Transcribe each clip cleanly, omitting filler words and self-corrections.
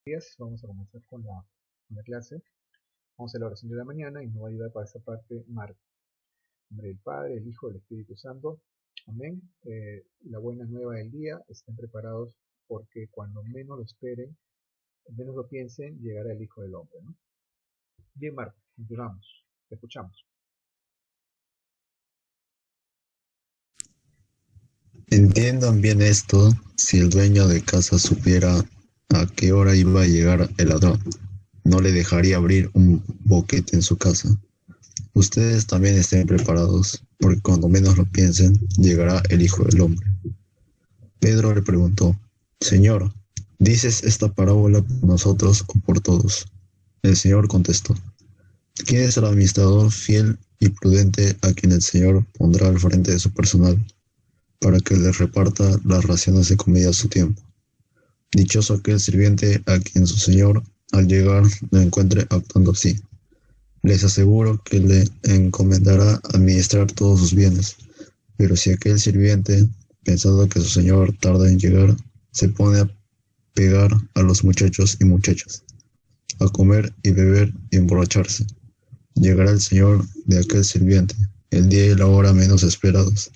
días. Vamos a comenzar con la clase. Vamos a hacer la oración de la mañana y nos va a ayudar para esa parte Marco. En nombre del Padre, el Hijo, del Espíritu Santo. Amén. La buena nueva del día. Estén preparados porque cuando menos lo esperen, menos lo piensen, llegará el Hijo del Hombre, ¿no? Bien, Marco, continuamos. Te escuchamos. Entiendan bien esto, si el dueño de casa supiera a qué hora iba a llegar el ladrón, no le dejaría abrir un boquete en su casa. Ustedes también estén preparados, porque cuando menos lo piensen, llegará el Hijo del Hombre. Pedro le preguntó, Señor, ¿dices esta parábola por nosotros o por todos? El Señor contestó, ¿quién es el administrador fiel y prudente a quien el Señor pondrá al frente de su personal para que les reparta las raciones de comida a su tiempo? Dichoso aquel sirviente a quien su señor, al llegar, lo encuentre actuando así. Les aseguro que le encomendará administrar todos sus bienes. Pero si aquel sirviente, pensando que su señor tarda en llegar, se pone a pegar a los muchachos y muchachas, a comer y beber y emborracharse, llegará el señor de aquel sirviente, el día y la hora menos esperados.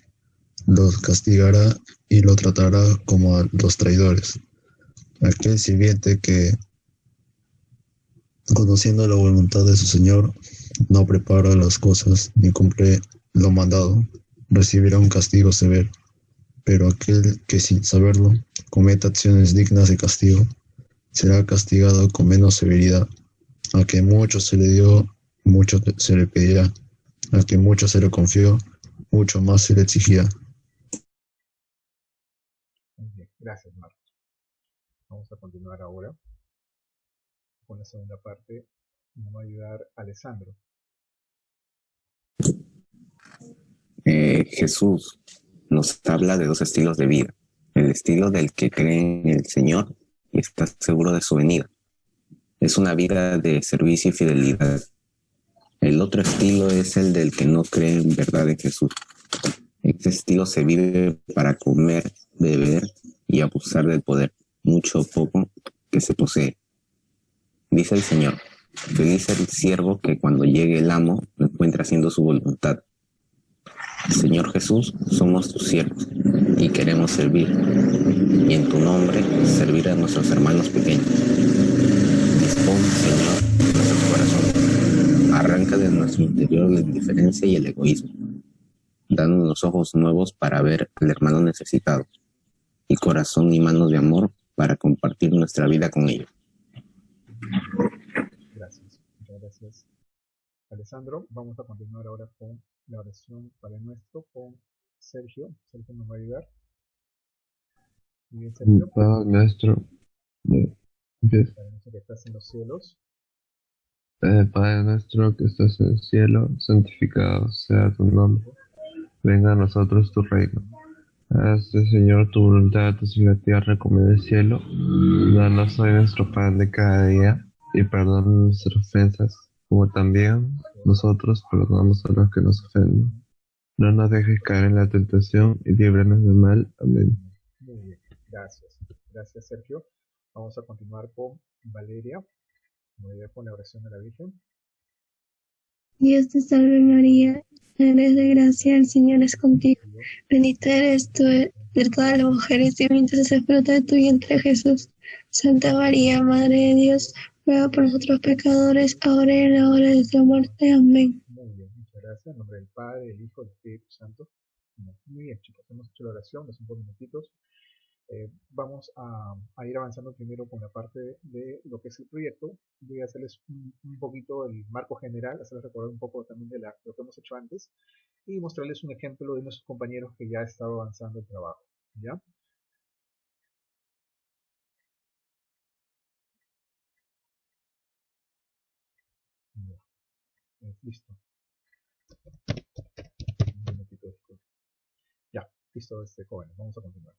Los castigará y lo tratará como a los traidores. Aquel sirviente que, conociendo la voluntad de su señor, no prepara las cosas ni cumple lo mandado, recibirá un castigo severo. Pero aquel que sin saberlo cometa acciones dignas de castigo, será castigado con menos severidad. A que mucho se le dio, mucho se le pedirá. A que mucho se le confió, mucho más se le exigirá. Muy bien, gracias, Marco. Vamos a continuar ahora con la segunda parte. Nos va a ayudar Alessandro. Jesús nos habla de dos estilos de vida. El estilo del que cree en el Señor y está seguro de su venida. Es una vida de servicio y fidelidad. El otro estilo es el del que no cree en verdad en Jesús. Este estilo se vive para comer, beber y abusar del poder, mucho o poco, que se posee. Dice el Señor, feliz el siervo que cuando llegue el amo encuentre haciendo su voluntad. Señor Jesús, somos tus siervos y queremos servir, y en tu nombre servir a nuestros hermanos pequeños. Dispón, Señor, nuestros corazones. Arranca de nuestro interior la indiferencia y el egoísmo. Danos los ojos nuevos para ver al hermano necesitado, y corazón y manos de amor para compartir nuestra vida con ellos. Gracias. Muchas gracias, Alessandro. Vamos a continuar ahora con la oración Padre Nuestro con Sergio. Sergio nos va a ayudar. Muy bien, Sergio. Padre nuestro, Padre Nuestro que estás en los cielos. Padre nuestro que estás en el cielo, santificado sea tu nombre. Venga a nosotros tu reino. Hágase, Señor, tu voluntad, así en la tierra como en el cielo. Danos hoy nuestro pan de cada día y perdona nuestras ofensas, como también nosotros perdonamos a los que nos ofenden. No nos dejes caer en la tentación y líbranos del mal. Amén. Muy bien, gracias. Gracias, Sergio. Vamos a continuar con Valeria. Nos va a ayudar con la oración de la Virgen. Dios te salve María, eres de gracia, el Señor es contigo. Bendita eres tú de todas las mujeres y bendito es el fruto de tu vientre Jesús. Santa María, Madre de Dios, ruega por nosotros pecadores, ahora y en la hora de nuestra muerte. Amén. Muy bien, muchas gracias. En nombre del Padre, del Hijo y del Espíritu Santo. Muy bien, chicos, hemos hecho la oración, hace un poco minutitos. Vamos a ir avanzando primero con la parte de lo que es el proyecto. Voy a hacerles un poquito el marco general, hacerles recordar un poco también de lo que hemos hecho antes y mostrarles un ejemplo de nuestros compañeros que ya ha estado avanzando el trabajo. ¿Ya? Ya, listo. Un minutito, disculpe. Ya, listo, jóvenes, vamos a continuar.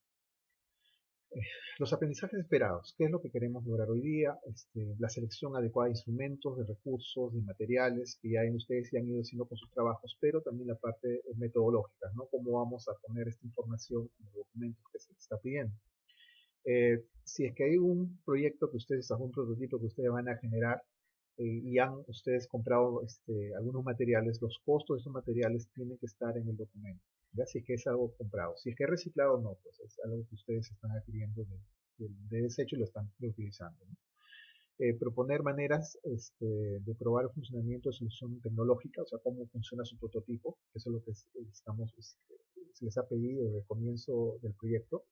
Los aprendizajes esperados, ¿qué es lo que queremos lograr hoy día? La selección adecuada de instrumentos, de recursos, de materiales que ya ustedes ya han ido haciendo con sus trabajos, pero también la parte metodológica, ¿no? Cómo vamos a poner esta información en los documentos que se está pidiendo. Si es que hay un proyecto que ustedes, algún prototipo que ustedes van a generar y han ustedes comprado algunos materiales, los costos de esos materiales tienen que estar en el documento. ¿Ya? Si es que es algo comprado. Si es que es reciclado, no, pues es algo que ustedes están adquiriendo de desecho y lo están utilizando, ¿no? Proponer maneras de probar el funcionamiento de solución tecnológica, o sea, cómo funciona su prototipo, que eso es lo que se les ha pedido desde el comienzo del proyecto.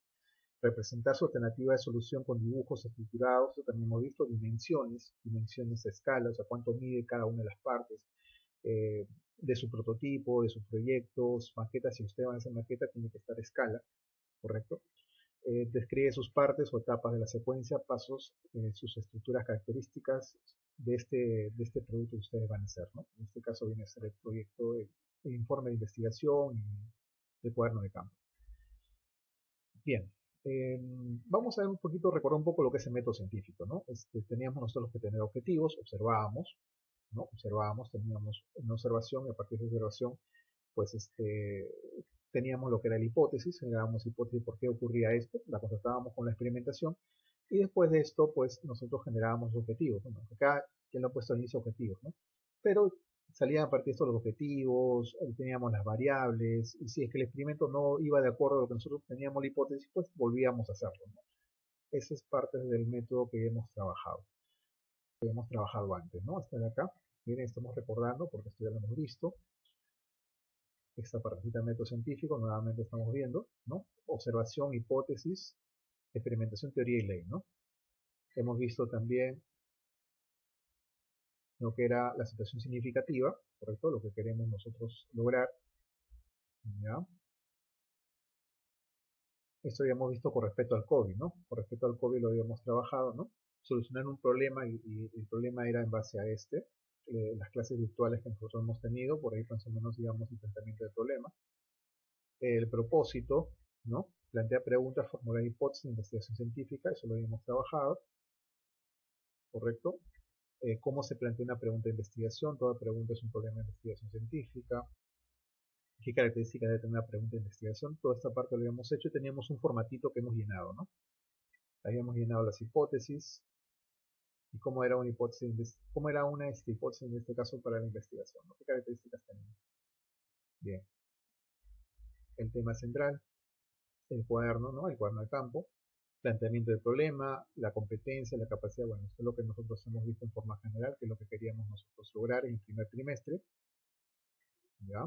Representar su alternativa de solución con dibujos estructurados, también hemos visto dimensiones a escala, o sea, cuánto mide cada una de las partes de su prototipo, de sus proyectos, maquetas. Si usted va a hacer maqueta, tiene que estar a escala, ¿correcto? Describe sus partes o etapas de la secuencia, pasos, sus estructuras características de este producto que ustedes van a hacer, ¿no? En este caso viene a ser el proyecto, el informe de investigación y el cuaderno de campo. Bien, vamos a ver un poquito, recordar un poco lo que es el método científico, ¿no? Teníamos nosotros que tener objetivos, observábamos, ¿no? Observábamos, teníamos una observación y a partir de esa observación, pues teníamos lo que era la hipótesis, generábamos hipótesis de por qué ocurría esto, la contrastábamos con la experimentación y después de esto, pues nosotros generábamos objetivos. Bueno, acá ya lo he puesto al inicio objetivos, ¿no? Pero salían a partir de estos los objetivos, teníamos las variables, y si es que el experimento no iba de acuerdo a lo que nosotros teníamos la hipótesis, pues volvíamos a hacerlo, ¿no? Esa es parte del método que hemos trabajado antes, ¿no? Hasta de acá, miren, estamos recordando, porque esto ya lo hemos visto, esta partecita del método científico, nuevamente estamos viendo, ¿no? Observación, hipótesis, experimentación, teoría y ley, ¿no? Hemos visto también lo que era la situación significativa, ¿correcto? Lo que queremos nosotros lograr, ¿ya? Esto habíamos visto con respecto al COVID, ¿no? Con respecto al COVID lo habíamos trabajado, ¿no? Solucionar un problema y el problema era en base a las clases virtuales que nosotros hemos tenido, por ahí más o menos digamos el planteamiento del problema. El propósito, ¿no? Plantea preguntas, formular hipótesis, investigación científica, eso lo habíamos trabajado, ¿correcto? Cómo se plantea una pregunta de investigación, toda pregunta es un problema de investigación científica, qué características debe tener una pregunta de investigación, toda esta parte lo habíamos hecho y teníamos un formatito que hemos llenado, ¿no? Habíamos llenado las hipótesis y cómo era una hipótesis, cómo era una hipótesis en este caso para la investigación, ¿no? ¿Qué características tenía? Bien, el tema central, el cuaderno, ¿no? El cuaderno de campo, planteamiento del problema, la competencia, la capacidad, bueno, esto es lo que nosotros hemos visto en forma general, que es lo que queríamos nosotros lograr en el primer trimestre, ¿ya?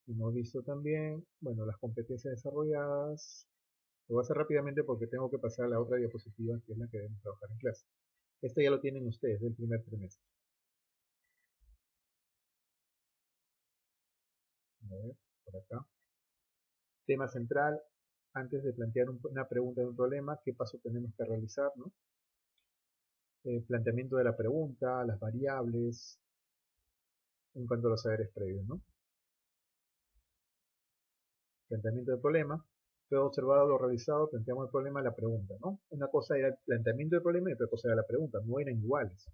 Hemos visto también, bueno, las competencias desarrolladas. Lo voy a hacer rápidamente porque tengo que pasar a la otra diapositiva, que es la que debemos trabajar en clase. Este ya lo tienen ustedes del primer trimestre. A ver, por acá. Tema central, antes de plantear una pregunta de un problema, ¿qué paso tenemos que realizar, ¿no? Planteamiento de la pregunta, las variables, en cuanto a los saberes previos, ¿no? Planteamiento del problema, todo observado, lo revisado, planteamos el problema, la pregunta, ¿no? Una cosa era el planteamiento del problema y otra cosa era la pregunta, no eran iguales.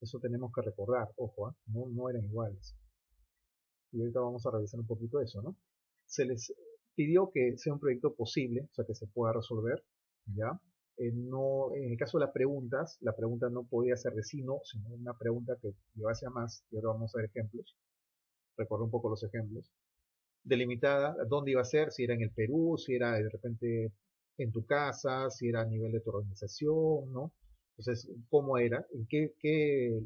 Eso tenemos que recordar, ojo, ¿eh? No eran iguales. Y ahorita vamos a revisar un poquito eso, ¿no? Se les pidió que sea un proyecto posible, o sea, que se pueda resolver, ¿ya? No, en el caso de las preguntas, la pregunta no podía ser de sí, no, sino una pregunta que llevase a más, y ahora vamos a ver ejemplos. Recuerdo un poco los ejemplos. Delimitada, dónde iba a ser, si era en el Perú, si era de repente en tu casa, si era a nivel de tu organización, ¿no? Entonces, ¿cómo era? ¿En qué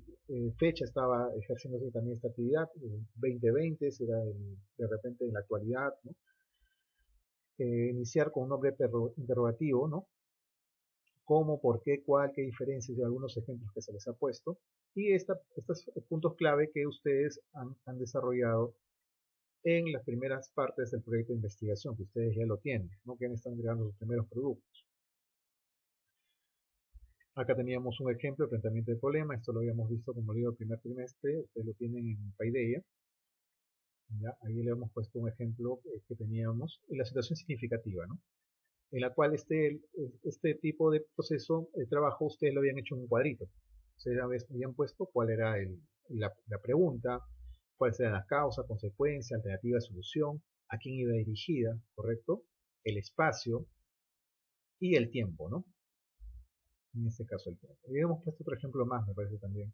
fecha estaba ejerciendo también esta actividad? 2020, si era de repente en la actualidad, ¿no? Iniciar con un nombre interrogativo, ¿no? ¿Cómo, por qué, cuál, qué diferencias de algunos ejemplos que se les ha puesto? Y estos puntos clave que ustedes han desarrollado en las primeras partes del proyecto de investigación, que ustedes ya lo tienen, ¿no? Que están creando sus primeros productos. Acá teníamos un ejemplo de planteamiento de problema, esto lo habíamos visto como digo el primer trimestre, ustedes lo tienen en Paideia, ¿ya? Ahí le hemos puesto un ejemplo que teníamos, en la situación significativa, ¿no? En la cual este tipo de proceso de trabajo ustedes lo habían hecho en un cuadrito. Ustedes habían puesto cuál era la pregunta, cuáles eran las causas, consecuencias, alternativa, solución, a quién iba dirigida, ¿correcto? El espacio, y el tiempo, ¿no? En este caso el tiempo. Y hemos puesto otro ejemplo más, me parece también.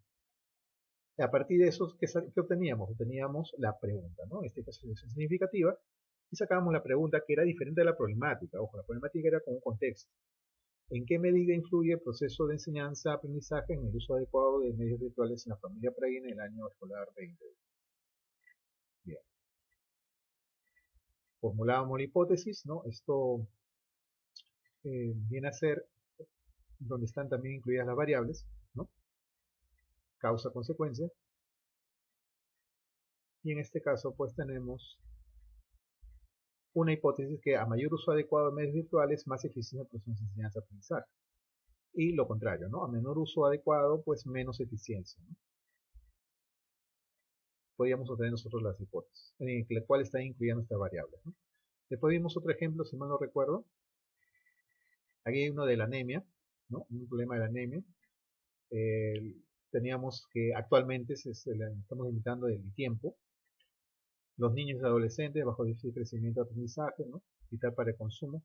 A partir de eso, ¿qué obteníamos? Obteníamos la pregunta, ¿no? En este caso es significativa, y sacábamos la pregunta que era diferente de la problemática. Ojo, la problemática era con un contexto. ¿En qué medida influye el proceso de enseñanza-aprendizaje en el uso adecuado de medios virtuales en la familia PREI en el año escolar 2020? Bien. Formulábamos la hipótesis, ¿no? Esto viene a ser donde están también incluidas las variables, ¿no? Causa-consecuencia. Y en este caso, pues tenemos una hipótesis que a mayor uso adecuado de medios virtuales, más eficiencia el proceso de enseñanza-aprendizaje. Y lo contrario, ¿no? A menor uso adecuado, pues menos eficiencia, ¿no? Podríamos obtener nosotros las hipótesis, en la cual está incluida nuestra variable, ¿no? Después vimos otro ejemplo, si mal no recuerdo. Aquí hay uno de la anemia, ¿no? Un problema de la anemia. Teníamos que actualmente estamos limitando el tiempo. Los niños y adolescentes bajo déficit de crecimiento y aprendizaje, ¿no? Vital para el consumo,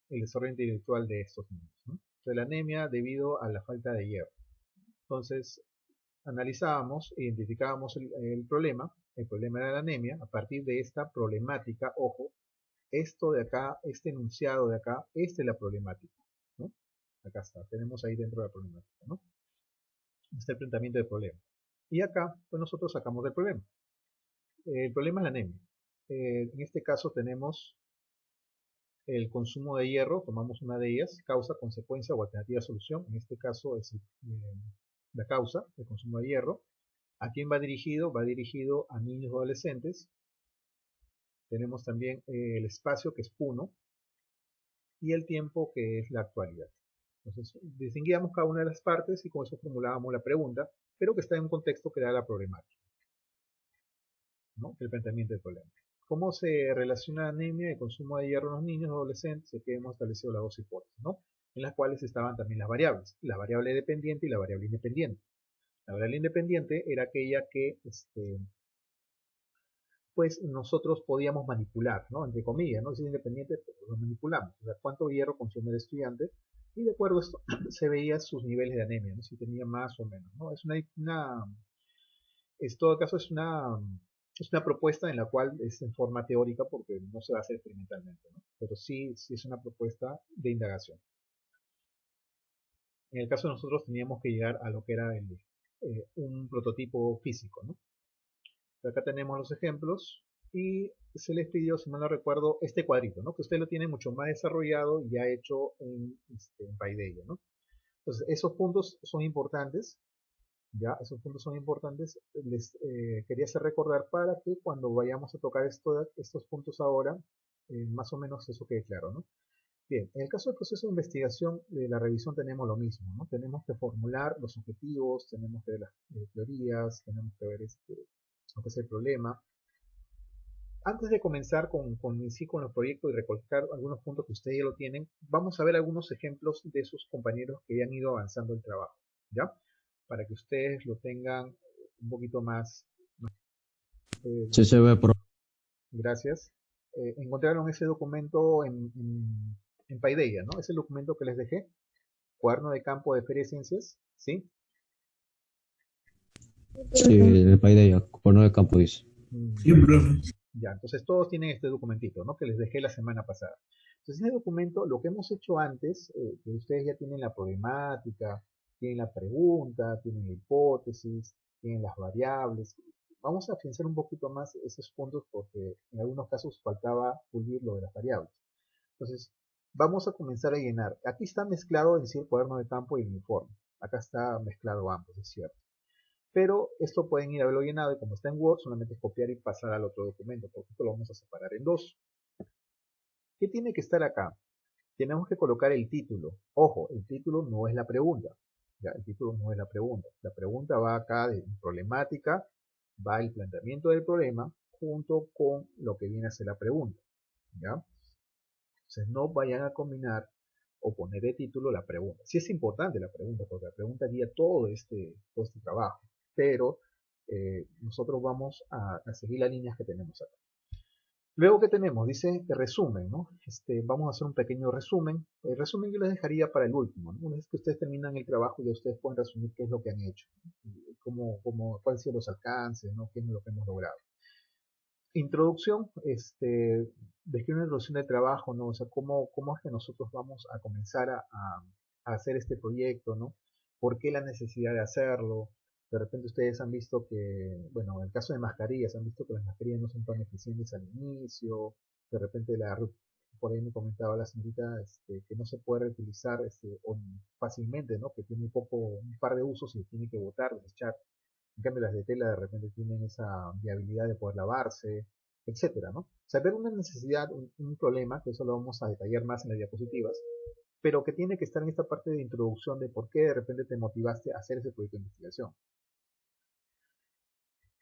el desorden intelectual de estos niños, ¿no? Entonces, la anemia debido a la falta de hierro. Entonces, analizábamos, identificábamos el problema era la anemia, a partir de esta problemática, ojo, esto de acá, este enunciado de acá, esta es la problemática, ¿no? Acá está, tenemos ahí dentro de la problemática, ¿no? Este es el planteamiento del problema. Y acá, pues nosotros sacamos del problema. El problema es la anemia. En este caso tenemos el consumo de hierro, tomamos una de ellas, causa, consecuencia o alternativa solución. En este caso es la causa, el consumo de hierro. ¿A quién va dirigido? Va dirigido a niños o adolescentes. Tenemos también el espacio, que es Puno, y el tiempo, que es la actualidad. Entonces, distinguíamos cada una de las partes y con eso formulábamos la pregunta, pero que está en un contexto que da la problemática, ¿no? El planteamiento del problema. ¿Cómo se relaciona la anemia y el consumo de hierro en los niños y adolescentes? Aquí hemos establecido las dos hipótesis, ¿no? En las cuales estaban también las variables, la variable dependiente y la variable independiente. La variable independiente era aquella que pues nosotros podíamos manipular, ¿no? Entre comillas, ¿no? Si es independiente, pues lo manipulamos. O sea, cuánto hierro consume el estudiante, y de acuerdo a esto se veía sus niveles de anemia, ¿no? Si tenía más o menos, ¿no? En todo caso es una propuesta en la cual es en forma teórica porque no se va a hacer experimentalmente, ¿no? Pero sí es una propuesta de indagación. En el caso de nosotros teníamos que llegar a lo que era un prototipo físico, ¿no? Acá tenemos los ejemplos y se les pidió, si mal no recuerdo, este cuadrito, ¿no? Que usted lo tiene mucho más desarrollado y ya hecho en Paideia, ¿no? Entonces, esos puntos son importantes, ya, esos puntos son importantes. Les quería hacer recordar para que cuando vayamos a tocar estos puntos ahora, más o menos eso quede claro, ¿no? Bien, en el caso del proceso de investigación, de la revisión tenemos lo mismo, ¿no? Tenemos que formular los objetivos, tenemos que ver las teorías, tenemos que ver lo que es el problema. Antes de comenzar con los proyectos y recolectar algunos puntos que ustedes ya lo tienen, vamos a ver algunos ejemplos de sus compañeros que ya han ido avanzando el trabajo, ¿ya? Para que ustedes lo tengan un poquito más. Sí se ve, Gracias. Encontraron ese documento en Paideia, ¿no? Es el documento que les dejé. Cuaderno de campo de Feria de Ciencias, ¿sí? sí, el país de ella, cuerno de campo dice. Sí, profe. Ya, entonces todos tienen este documentito, ¿no? Que les dejé la semana pasada. Entonces, en el documento, lo que hemos hecho antes, que ustedes ya tienen la problemática, tienen la pregunta, tienen la hipótesis, tienen las variables. Vamos a afianzar un poquito más esos puntos porque en algunos casos faltaba pulir lo de las variables. Entonces, vamos a comenzar a llenar. Aquí está mezclado en sí el cuaderno de campo y el informe. Acá está mezclado ambos, es cierto. Pero esto pueden ir a verlo llenado y como está en Word, solamente es copiar y pasar al otro documento, porque esto lo vamos a separar en dos. ¿Qué tiene que estar acá? Tenemos que colocar el título. Ojo, el título no es la pregunta. ¿Ya? El título no es la pregunta. La pregunta va acá de problemática, va el planteamiento del problema junto con lo que viene a ser la pregunta. ¿Ya? Entonces no vayan a combinar o poner de título la pregunta. Sí es importante la pregunta, porque la pregunta guía todo este trabajo, pero nosotros vamos a seguir las líneas que tenemos acá. Luego, ¿qué tenemos? Dice resumen, ¿no? Vamos a hacer un pequeño resumen. El resumen yo les dejaría para el último, ¿no? Una vez que ustedes terminan el trabajo, ya ustedes pueden resumir qué es lo que han hecho, cuáles han sido los alcances, ¿no? ¿Qué es lo que hemos logrado? Introducción, describe una introducción de trabajo, ¿no? O sea, cómo es que nosotros vamos a comenzar a hacer este proyecto, ¿no? ¿Por qué la necesidad de hacerlo? De repente ustedes han visto que, bueno, en el caso de mascarillas, han visto que las mascarillas no son tan eficientes al inicio, de repente por ahí me comentaba la señorita que no se puede reutilizar fácilmente, ¿no? Que tiene un par de usos y tiene que botar, desechar. En cambio, las de tela de repente tienen esa viabilidad de poder lavarse, etcétera, ¿no? Saber una necesidad, un problema, que eso lo vamos a detallar más en las diapositivas, pero que tiene que estar en esta parte de introducción de por qué de repente te motivaste a hacer ese proyecto de investigación.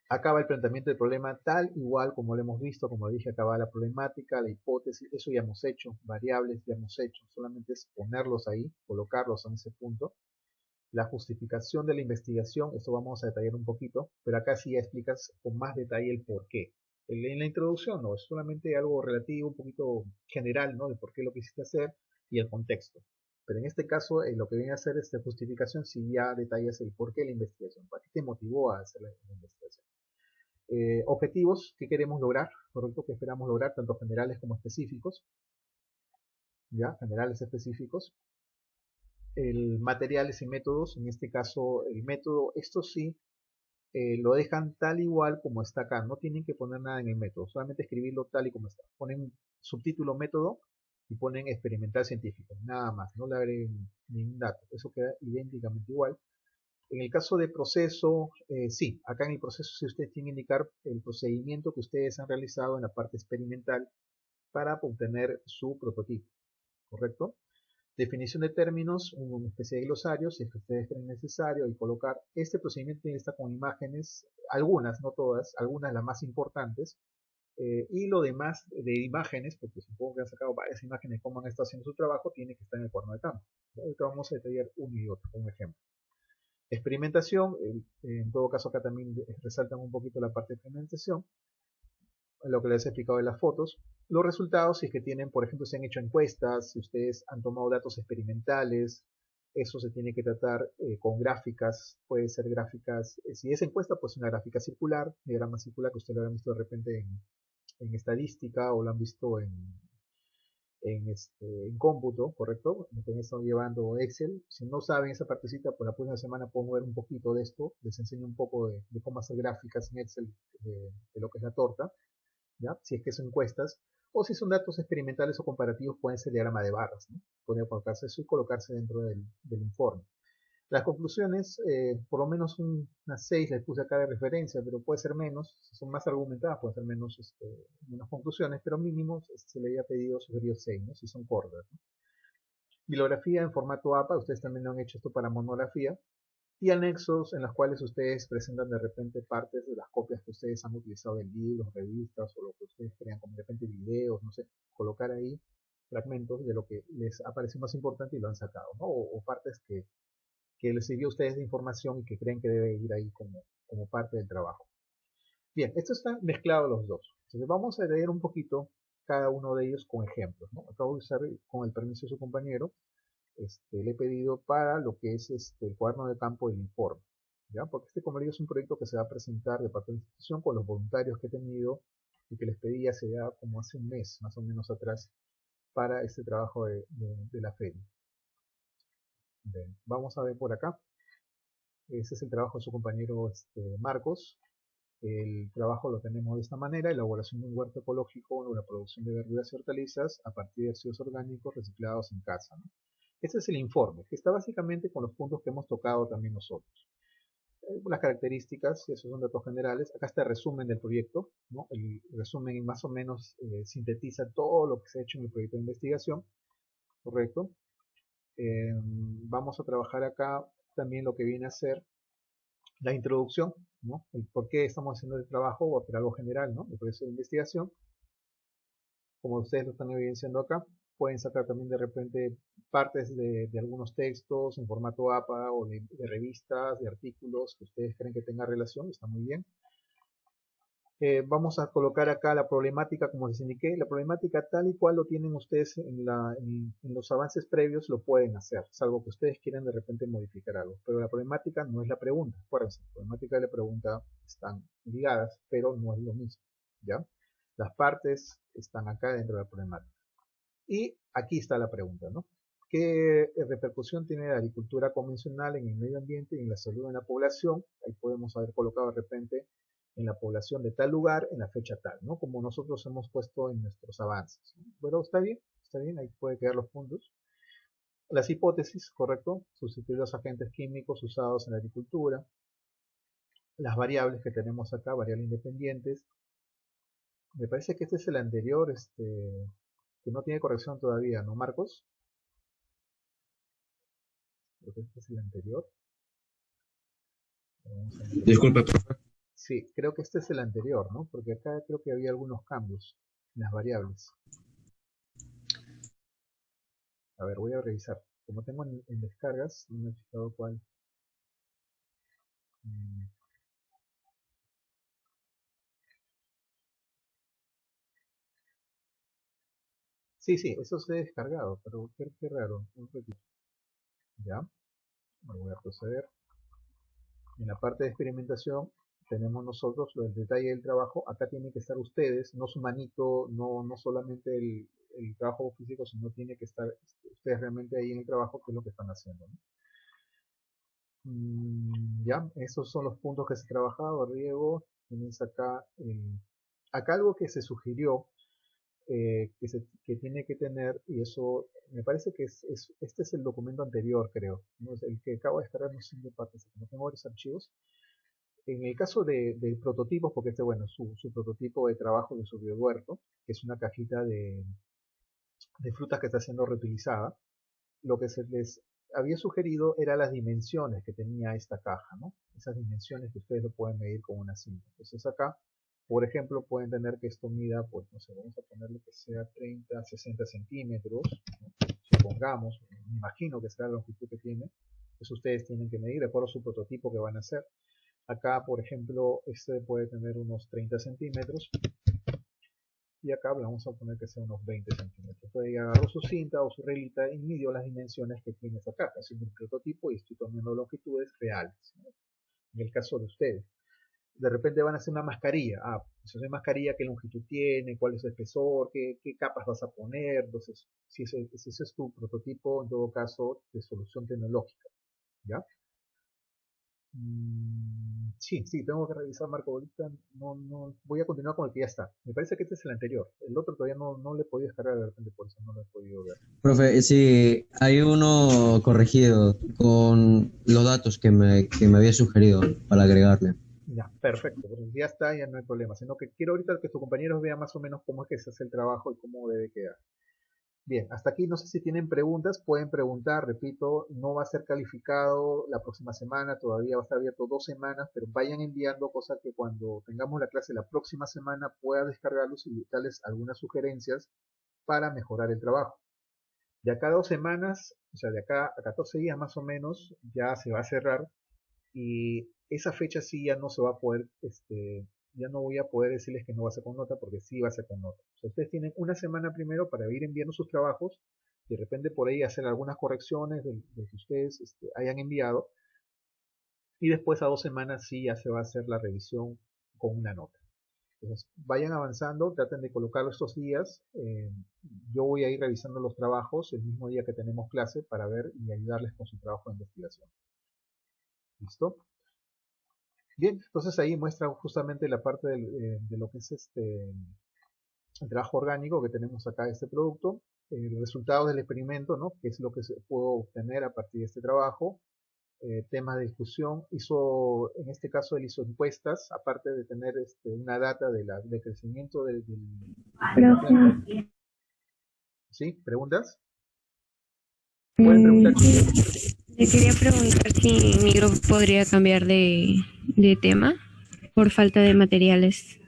Acaba el planteamiento del problema tal igual como lo hemos visto, como dije, acaba la problemática, la hipótesis, eso ya hemos hecho, variables ya hemos hecho, solamente es ponerlos ahí, colocarlos en ese punto. La justificación de la investigación, esto vamos a detallar un poquito, pero acá sí ya explicas con más detalle el por qué. En la introducción no, es solamente algo relativo, un poquito general, ¿no? De por qué lo quisiste hacer y el contexto. Pero en este caso, lo que viene a hacer esta justificación, sí ya detallas el por qué la investigación, para qué te motivó a hacer la investigación. Objetivos que queremos lograr, correcto, que esperamos lograr, tanto generales como específicos, ya, generales específicos. El materiales y métodos, en este caso el método, esto sí, lo dejan tal igual como está acá, no tienen que poner nada en el método, solamente escribirlo tal y como está. Ponen subtítulo método y ponen experimental científico, nada más, no le agreguen ningún dato, eso queda idénticamente igual. En el caso de proceso, sí, acá en el proceso sí ustedes tienen que indicar el procedimiento que ustedes han realizado en la parte experimental para obtener su prototipo, ¿correcto? Definición de términos, una especie de glosario, si es que ustedes creen necesario, y colocar este procedimiento está con imágenes, algunas, no todas, algunas las más importantes, y lo demás de imágenes, porque supongo que han sacado varias imágenes de cómo han estado haciendo su trabajo, tiene que estar en el cuaderno de campo. Ahorita vamos a detallar uno y otro, un ejemplo. Experimentación, en todo caso acá también resaltan un poquito la parte de experimentación, lo que les he explicado de las fotos. Los resultados, si es que tienen, por ejemplo, se han hecho encuestas, si ustedes han tomado datos experimentales, eso se tiene que tratar con gráficas, puede ser gráficas, si es encuesta, pues una gráfica circular, diagrama circular que ustedes lo han visto de repente en estadística o lo han visto en cómputo, ¿correcto? Entonces están llevando Excel. Si no saben esa partecita, pues la próxima semana pueden ver un poquito de esto. Les enseño un poco de cómo hacer gráficas en Excel de lo que es la torta, ¿ya? Si es que son encuestas. O si son datos experimentales o comparativos, pueden ser diagrama de barras, ¿no? Pueden colocarse eso y colocarse dentro del informe. Las conclusiones, por lo menos unas 6 les puse acá de referencia, pero puede ser menos, si son más argumentadas pueden ser menos conclusiones, pero mínimo se le había pedido sugerido 6, ¿no? Si son cortas, ¿no? Bibliografía en formato APA, ustedes también lo han hecho esto para monografía, y anexos en los cuales ustedes presentan de repente partes de las copias que ustedes han utilizado de libros, revistas o lo que ustedes crean, como de repente videos, no sé, colocar ahí fragmentos de lo que les ha parecido más importante y lo han sacado, ¿no? O partes que les sirvió a ustedes de información y que creen que debe ir ahí como parte del trabajo. Bien, esto está mezclado los dos. Entonces vamos a leer un poquito cada uno de ellos con ejemplos, ¿no? Acabo de usar, con el permiso de su compañero, le he pedido para lo que es el cuaderno de campo del informe, ¿ya? Porque como le digo, es un proyecto que se va a presentar de parte de la institución con los voluntarios que he tenido y que les pedí hace ya como hace un mes, más o menos atrás, para este trabajo de la feria. Bien, vamos a ver por acá. Ese es el trabajo de su compañero Marcos. El trabajo lo tenemos de esta manera: elaboración de un huerto ecológico o la producción de verduras y hortalizas a partir de residuos orgánicos reciclados en casa, ¿no? Este es el informe, que está básicamente con los puntos que hemos tocado también nosotros. Las características, esos son datos generales. Acá está el resumen del proyecto, ¿no? El resumen más o menos sintetiza todo lo que se ha hecho en el proyecto de investigación, ¿correcto? Vamos a trabajar acá también lo que viene a ser la introducción, ¿no? El por qué estamos haciendo el trabajo, o por algo general, ¿no? El proceso de investigación. Como ustedes lo están evidenciando acá, pueden sacar también de repente partes de algunos textos en formato APA o de revistas, de artículos que ustedes creen que tengan relación, está muy bien. Vamos a colocar acá la problemática, como les indiqué, la problemática tal y cual lo tienen ustedes en los avances previos, lo pueden hacer, salvo que ustedes quieran de repente modificar algo. Pero la problemática no es la pregunta, acuérdense, la problemática y la pregunta están ligadas, pero no es lo mismo, ¿ya? Las partes están acá dentro de la problemática. Y aquí está la pregunta, ¿no? ¿Qué repercusión tiene la agricultura convencional en el medio ambiente y en la salud de la población? Ahí podemos haber colocado de repente en la población de tal lugar en la fecha tal, ¿no? Como nosotros hemos puesto en nuestros avances, ¿no? Pero está bien, ahí puede quedar los puntos. Las hipótesis, correcto, sustituir los agentes químicos usados en la agricultura. Las variables que tenemos acá, variables independientes. Me parece que este es el anterior, que no tiene corrección todavía, ¿no, Marcos? Creo que este es el anterior. Disculpe, profe. Sí, creo que este es el anterior, ¿no? Porque acá creo que había algunos cambios en las variables. A ver, voy a revisar. Como tengo en descargas, no me he fijado cuál. Sí, eso se ha descargado, pero qué raro. Un ratito. Ya, voy a proceder. En la parte de experimentación tenemos nosotros el detalle del trabajo. Acá tienen que estar ustedes, no su manito, no solamente el trabajo físico, sino tiene que estar ustedes realmente ahí en el trabajo, que es lo que están haciendo, ¿no? Ya, esos son los puntos que se ha trabajado, riego. Tienes acá, acá algo que se sugirió, que tiene que tener, y eso me parece que este es el documento anterior, creo, ¿no? Es el que acabo de descargar, no sé en qué parte, como tengo varios archivos. En el caso de prototipos, porque este, bueno, su prototipo de trabajo de su biohuerto, que es una cajita de frutas que está siendo reutilizada, lo que se les había sugerido era las dimensiones que tenía esta caja, ¿no? Esas dimensiones que ustedes lo pueden medir con una cinta. Entonces acá, por ejemplo, pueden tener que esto mida, pues, no sé, vamos a ponerle que sea 30, 60 centímetros, ¿no? Supongamos, me imagino que será la longitud que tiene. Eso ustedes tienen que medir de acuerdo a su prototipo que van a hacer. Acá, por ejemplo, este puede tener unos 30 centímetros. Y acá vamos a poner que sea unos 20 centímetros. Entonces agarro su cinta o su reglita y midió las dimensiones que tiene esa caja. Es un prototipo y estoy tomando longitudes reales, ¿no? En el caso de ustedes. De repente van a hacer una mascarilla. Pues esa mascarilla, ¿qué longitud tiene? ¿Cuál es el espesor? ¿Qué capas vas a poner? Entonces, si ese es tu prototipo, en todo caso, de solución tecnológica, ¿ya? Sí, tengo que revisar, Marco. Ahorita no voy a continuar con el que ya está. Me parece que este es el anterior. El otro todavía no le he podido descargar, de repente por eso no lo he podido ver. Profe, sí, hay uno corregido con los datos que me había sugerido para agregarle. Ya, perfecto. Pues ya está, ya no hay problema. Sino que quiero ahorita que tus compañeros vean más o menos cómo es que se hace el trabajo y cómo debe quedar. Bien, hasta aquí no sé si tienen preguntas, pueden preguntar, repito, no va a ser calificado la próxima semana, todavía va a estar abierto 2 semanas, pero vayan enviando cosas que cuando tengamos la clase la próxima semana pueda descargarlos y darles algunas sugerencias para mejorar el trabajo. De acá a 2 semanas, o sea, de acá a 14 días más o menos, ya se va a cerrar y esa fecha sí ya no se va a poder, ya no voy a poder decirles que no va a ser con nota porque sí va a ser con nota. O sea, ustedes tienen una semana primero para ir enviando sus trabajos, de repente por ahí hacer algunas correcciones de que ustedes hayan enviado y después a 2 semanas sí ya se va a hacer la revisión con una nota. Entonces, vayan avanzando, traten de colocarlo estos días. Yo voy a ir revisando los trabajos el mismo día que tenemos clase para ver y ayudarles con su trabajo de investigación. ¿Listo? Bien, entonces ahí muestra justamente la parte de lo que es el trabajo orgánico que tenemos acá de este producto, el resultado del experimento, ¿no? Que es lo que se puede obtener a partir de este trabajo, temas de discusión, en este caso él hizo encuestas, aparte de tener una data de crecimiento del planta. ¿Sí? ¿Preguntas? ¿Pueden preguntar? Le quería preguntar si mi grupo podría cambiar de tema por falta de materiales.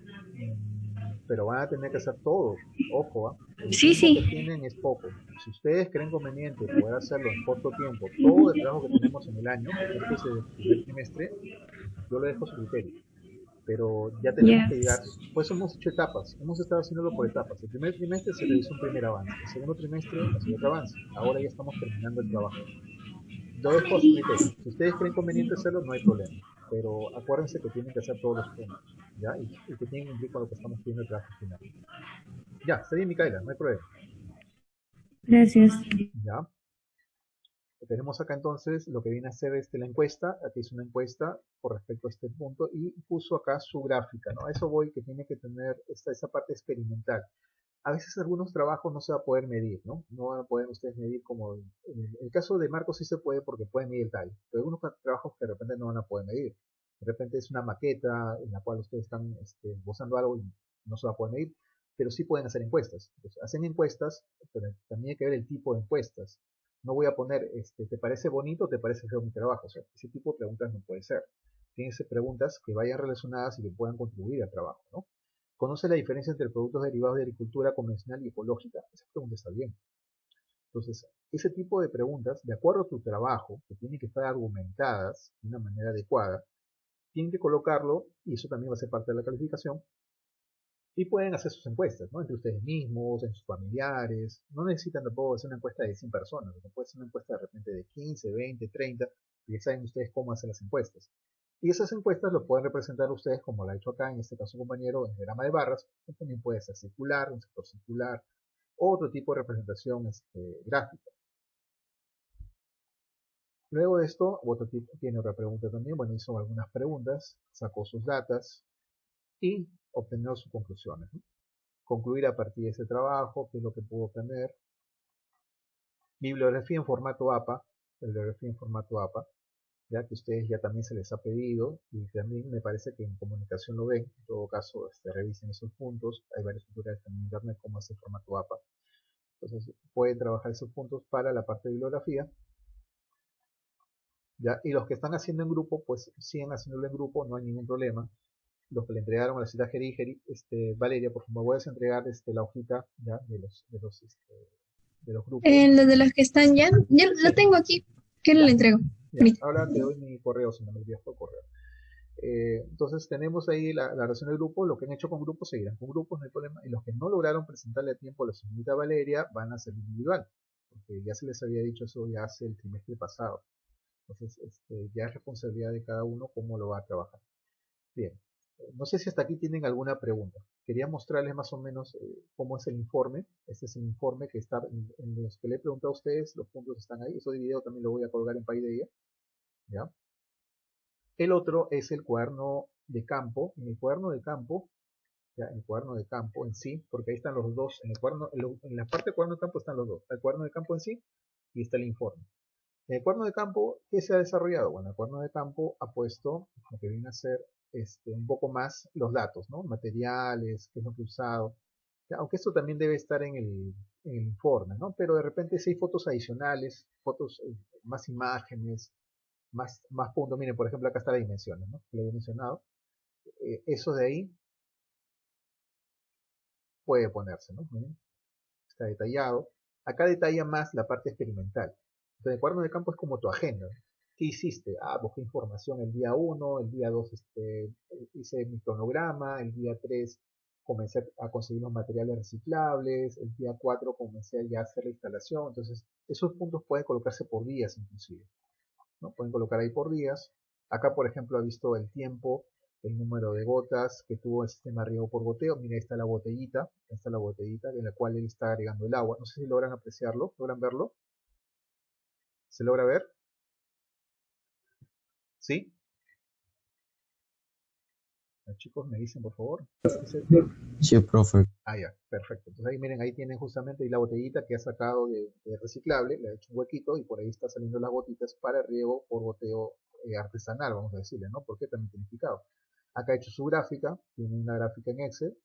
Pero van a tener que hacer todo. Ojo, el Sí, tiempo que sí. tienen es poco. Si ustedes creen conveniente poder hacerlo en corto tiempo, todo el trabajo que tenemos en el año, porque esto es el primer trimestre, yo lo dejo a su criterio. pero ya tenemos Ya. que llegar, pues hemos hecho etapas, hemos estado haciéndolo por etapas. El primer trimestre se realizó un primer avance, el segundo trimestre ha sido otro avance, ahora ya estamos terminando el trabajo. Lo dejo a su criterio. Si ustedes creen conveniente hacerlo, no hay problema. Pero acuérdense que tienen que hacer todos los puntos, ¿ya? Y que tienen que cumplir con lo que estamos pidiendo el trabajo final. Ya, está bien, Micaela, no hay problema. Gracias. Ya. Tenemos acá entonces lo que viene a ser la encuesta. Aquí hizo una encuesta con respecto a este punto y puso acá su gráfica, ¿no? A eso voy, que tiene que tener esa parte experimental. A veces algunos trabajos no se va a poder medir, ¿no? No van a poder ustedes medir como el caso de Marcos sí se puede porque puede medir el tallo, pero algunos trabajos que de repente no van a poder medir. De repente es una maqueta en la cual ustedes están esbozando algo y no se va a poder medir, pero sí pueden hacer encuestas. Entonces, hacen encuestas, pero también hay que ver el tipo de encuestas. No voy a poner, ¿te parece bonito o te parece feo mi trabajo? O sea, ese tipo de preguntas no puede ser. Tienen que ser preguntas que vayan relacionadas y que puedan contribuir al trabajo, ¿no? ¿Conoce la diferencia entre productos derivados de agricultura convencional y ecológica? Esa pregunta está bien. Entonces, ese tipo de preguntas, de acuerdo a tu trabajo, que tienen que estar argumentadas de una manera adecuada, tienen que colocarlo, y eso también va a ser parte de la calificación, y pueden hacer sus encuestas, ¿no? Entre ustedes mismos, en sus familiares. No necesitan tampoco hacer una encuesta de 100 personas, puede ser una encuesta de repente de 15, 20, 30, y ya saben ustedes cómo hacer las encuestas. Y esas encuestas lo pueden representar ustedes, como lo ha hecho acá, en este caso compañero, en diagrama de barras, que también puede ser circular, un sector circular, otro tipo de representación gráfica. Luego de esto, otro tipo tiene otra pregunta también, bueno, hizo algunas preguntas, sacó sus datas y obtener sus conclusiones, ¿no? Concluir a partir de ese trabajo, qué es lo que pudo obtener. Bibliografía en formato APA, bibliografía en formato APA, ya que ustedes ya también se les ha pedido y también me parece que en comunicación lo ven. En todo caso, revisen esos puntos. Hay varios tutoriales también en internet como es el formato APA. Entonces pueden trabajar esos puntos para la parte de bibliografía. ¿Ya? Y los que están haciendo en grupo, pues siguen haciéndolo en grupo, no hay ningún problema. Los que le entregaron a la cita Gerigeri, Valeria, por favor, puedes entregar la hojita ya de los grupos. Los de los que están ya lo tengo aquí. ¿Qué le entrego? Ya, ahora te doy mi correo, si no me olvidas por correo. Entonces tenemos ahí la relación del grupo, lo que han hecho con grupos seguirán con grupos, no hay problema, y los que no lograron presentarle a tiempo a la señorita Valeria van a ser individual, porque ya se les había dicho eso ya hace el trimestre pasado. Entonces ya es responsabilidad de cada uno cómo lo va a trabajar. Bien, no sé si hasta aquí tienen alguna pregunta. Quería mostrarles más o menos cómo es el informe. Este es el informe que está en los que le he preguntado a ustedes, los puntos están ahí. Ese video también lo voy a colgar en Paideia, ¿ya? El otro es el cuaderno de campo. En el cuaderno de campo, ya, el cuaderno de campo en sí, porque ahí están los dos, en la parte del cuaderno de campo están los dos, el cuaderno de campo en sí y está el informe. En el cuaderno de campo, ¿qué se ha desarrollado? Bueno, el cuaderno de campo ha puesto lo que viene a ser un poco más los datos, ¿no? Materiales, qué es lo que he usado. Ya, aunque esto también debe estar en el informe, ¿no? Pero de repente si hay fotos adicionales, fotos, más imágenes, más puntos. Miren, por ejemplo, acá está las dimensiones, ¿no? Lo he mencionado. Eso de ahí puede ponerse, ¿no? Miren, está detallado. Acá detalla más la parte experimental. Entonces, el cuaderno de campo es como tu agenda. ¿Qué hiciste? Ah, busqué información el día 1, el día 2 hice mi cronograma, el día 3 comencé a conseguir los materiales reciclables, el día 4 comencé ya a hacer la instalación. Entonces, esos puntos pueden colocarse por días inclusive, ¿no? Pueden colocar ahí por días. Acá, por ejemplo, ha visto el tiempo, el número de gotas que tuvo el sistema de riego por goteo. Mira, ahí está la botellita en la cual él está agregando el agua. No sé si logran apreciarlo, logran verlo. ¿Se logra ver? ¿Sí? Chicos, me dicen, por favor. Sí, profe. Ah, ya, perfecto. Entonces ahí miren, ahí tienen justamente ahí la botellita que ha sacado de reciclable, le ha hecho un huequito y por ahí está saliendo las gotitas para riego por goteo artesanal, vamos a decirle, ¿no? Porque también tonificado. Acá ha hecho su gráfica, tiene una gráfica en Excel,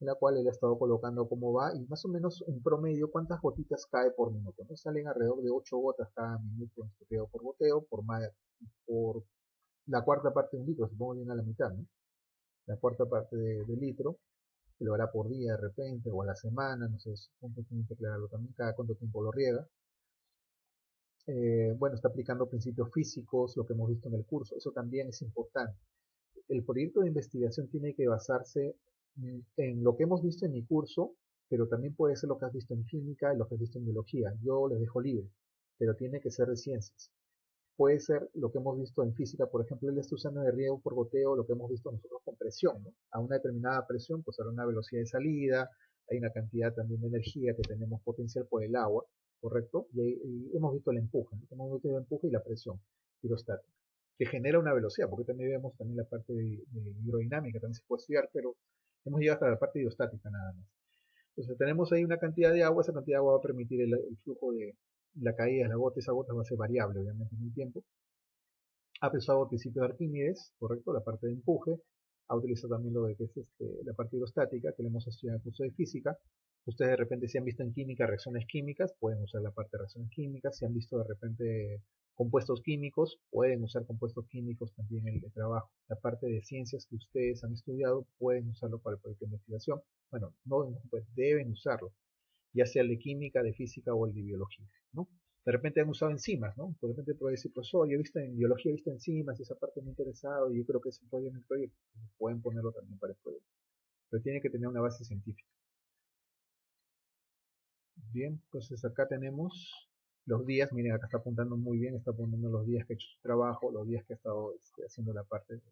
en la cual él ha estado colocando cómo va y más o menos en promedio cuántas gotitas cae por minuto. ¿No? Salen alrededor de 8 gotas cada minuto en riego por goteo, por la cuarta parte de un litro, supongo que viene a la mitad, ¿no? La cuarta parte de litro, que lo hará por día de repente o a la semana, no sé, cuánto tiene que aclararlo también, cada cuánto tiempo lo riega. Bueno, está aplicando principios físicos, lo que hemos visto en el curso, eso también es importante. el proyecto de investigación tiene que basarse en lo que hemos visto en mi curso, pero también puede ser lo que has visto en química y lo que has visto en biología. Yo les dejo libre, pero tiene que ser de ciencias. Puede ser lo que hemos visto en física, por ejemplo, el está usando de riego por goteo, lo que hemos visto nosotros con presión, ¿no? A una determinada presión, pues habrá una velocidad de salida, hay una cantidad también de energía que tenemos potencial por el agua, ¿correcto? Y hemos visto el empuje, ¿no? Hemos visto el empuje y la presión hidrostática, que genera una velocidad, porque también vemos también la parte de hidrodinámica, también se puede estudiar, pero hemos llegado hasta la parte hidrostática nada más. Entonces tenemos ahí una cantidad de agua, esa cantidad de agua va a permitir el flujo de la caída de la gota, esa gota va a ser variable obviamente en el tiempo. Ha pensado principio de Arquímedes, correcto, la parte de empuje, ha utilizado también lo de que es la parte hidrostática, que le hemos estudiado en el curso de física. Ustedes de repente si han visto en química reacciones químicas, pueden usar la parte de reacciones químicas. Si han visto de repente compuestos químicos, pueden usar compuestos químicos también en el trabajo. La parte de ciencias que ustedes han estudiado, pueden usarlo para el proyecto de investigación. Bueno, no pues deben usarlo, ya sea el de química, de física o el de biología, ¿no? De repente han usado enzimas, ¿no? De repente puede decir, profesor, yo he visto en biología, he visto enzimas, y esa parte me ha interesado y yo creo que se puede en el proyecto. Pueden ponerlo también para el proyecto. Pero tiene que tener una base científica. Bien, entonces acá tenemos los días, miren, acá está apuntando muy bien, está apuntando los días que ha hecho su trabajo, los días que ha estado haciendo la parte de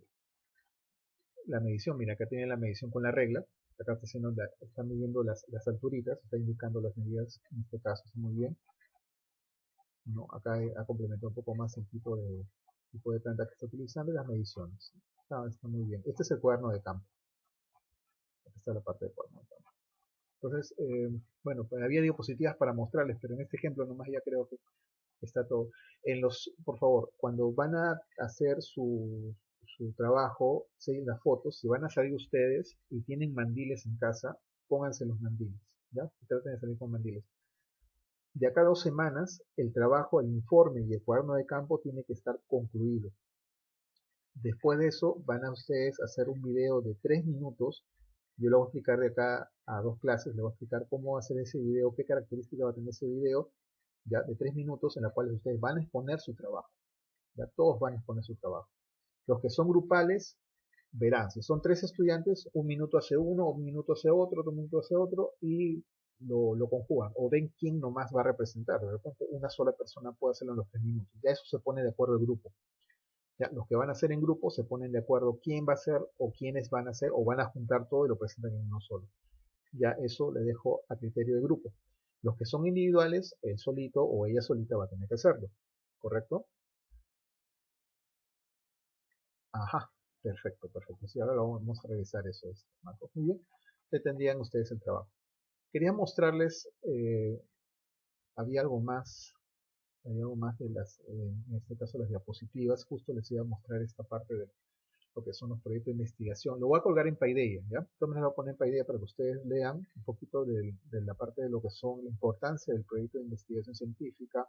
la medición. Mira, acá tiene la medición con la regla, acá está midiendo las alturitas, está indicando las medidas, en este caso está muy bien. No, acá ha complementado un poco más el tipo de planta que está utilizando y las mediciones. Está muy bien. Este es el cuaderno de campo. Esta está la parte de cuaderno de campo. Entonces, bueno, pues había diapositivas para mostrarles, pero en este ejemplo nomás ya creo que está todo. Por favor, cuando van a hacer su trabajo, en las fotos, si van a salir ustedes y tienen mandiles en casa, pónganse los mandiles, ¿ya? Traten de salir con mandiles. De acá a 2 semanas, el trabajo, el informe y el cuaderno de campo tiene que estar concluido. Después de eso, van a ustedes hacer un video de 3 minutos. Yo le voy a explicar de acá a 2 clases, le voy a explicar cómo hacer ese video, qué características va a tener ese video, ya de 3 minutos, en la cual ustedes van a exponer su trabajo. Ya todos van a exponer su trabajo. Los que son grupales, verán, si son 3 estudiantes, 1 minuto hace uno, 1 minuto hace otro minuto hace otro, y lo conjugan, o ven quién nomás va a representar. De repente una sola persona puede hacerlo en los 3 minutos. Ya eso se pone de acuerdo el grupo. Ya, los que van a hacer en grupo se ponen de acuerdo quién va a hacer o quiénes van a hacer, o van a juntar todo y lo presentan en uno solo. Ya eso le dejo a criterio de grupo. Los que son individuales, él solito o ella solita va a tener que hacerlo. ¿Correcto? Ajá, perfecto, perfecto. Sí, ahora lo vamos a revisar eso, Marcos. Muy bien. Ya tendrían ustedes el trabajo. Quería mostrarles, había algo más de en este caso las diapositivas. Justo les iba a mostrar esta parte de lo que son los proyectos de investigación. Lo voy a colgar en Paideia, ¿ya? También les voy a poner en Paideia para que ustedes lean un poquito de la parte de lo que son la importancia del proyecto de investigación científica,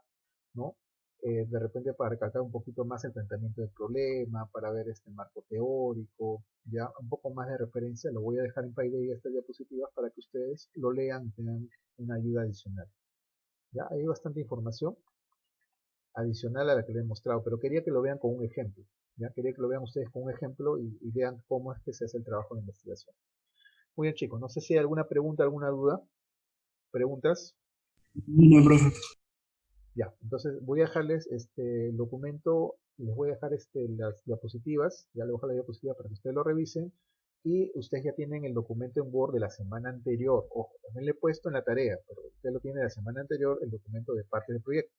¿no? De repente para recalcar un poquito más el planteamiento del problema, para ver este marco teórico, ya un poco más de referencia. Lo voy a dejar en Paideia estas diapositivas para que ustedes lo lean y tengan una ayuda adicional. Ya hay bastante información adicional a la que les he mostrado, pero quería que lo vean con un ejemplo. ¿Ya? Quería que lo vean ustedes con un ejemplo y vean cómo es que se hace el trabajo de investigación. Muy bien, chicos, no sé si hay alguna pregunta, alguna duda. ¿Preguntas? No, profe. Ya, entonces voy a dejarles el documento, les voy a dejar las diapositivas, ya les voy a dejar la diapositiva para que ustedes lo revisen, y ustedes ya tienen el documento en Word de la semana anterior. Ojo, también le he puesto en la tarea, pero usted lo tiene de la semana anterior, el documento de parte del proyecto.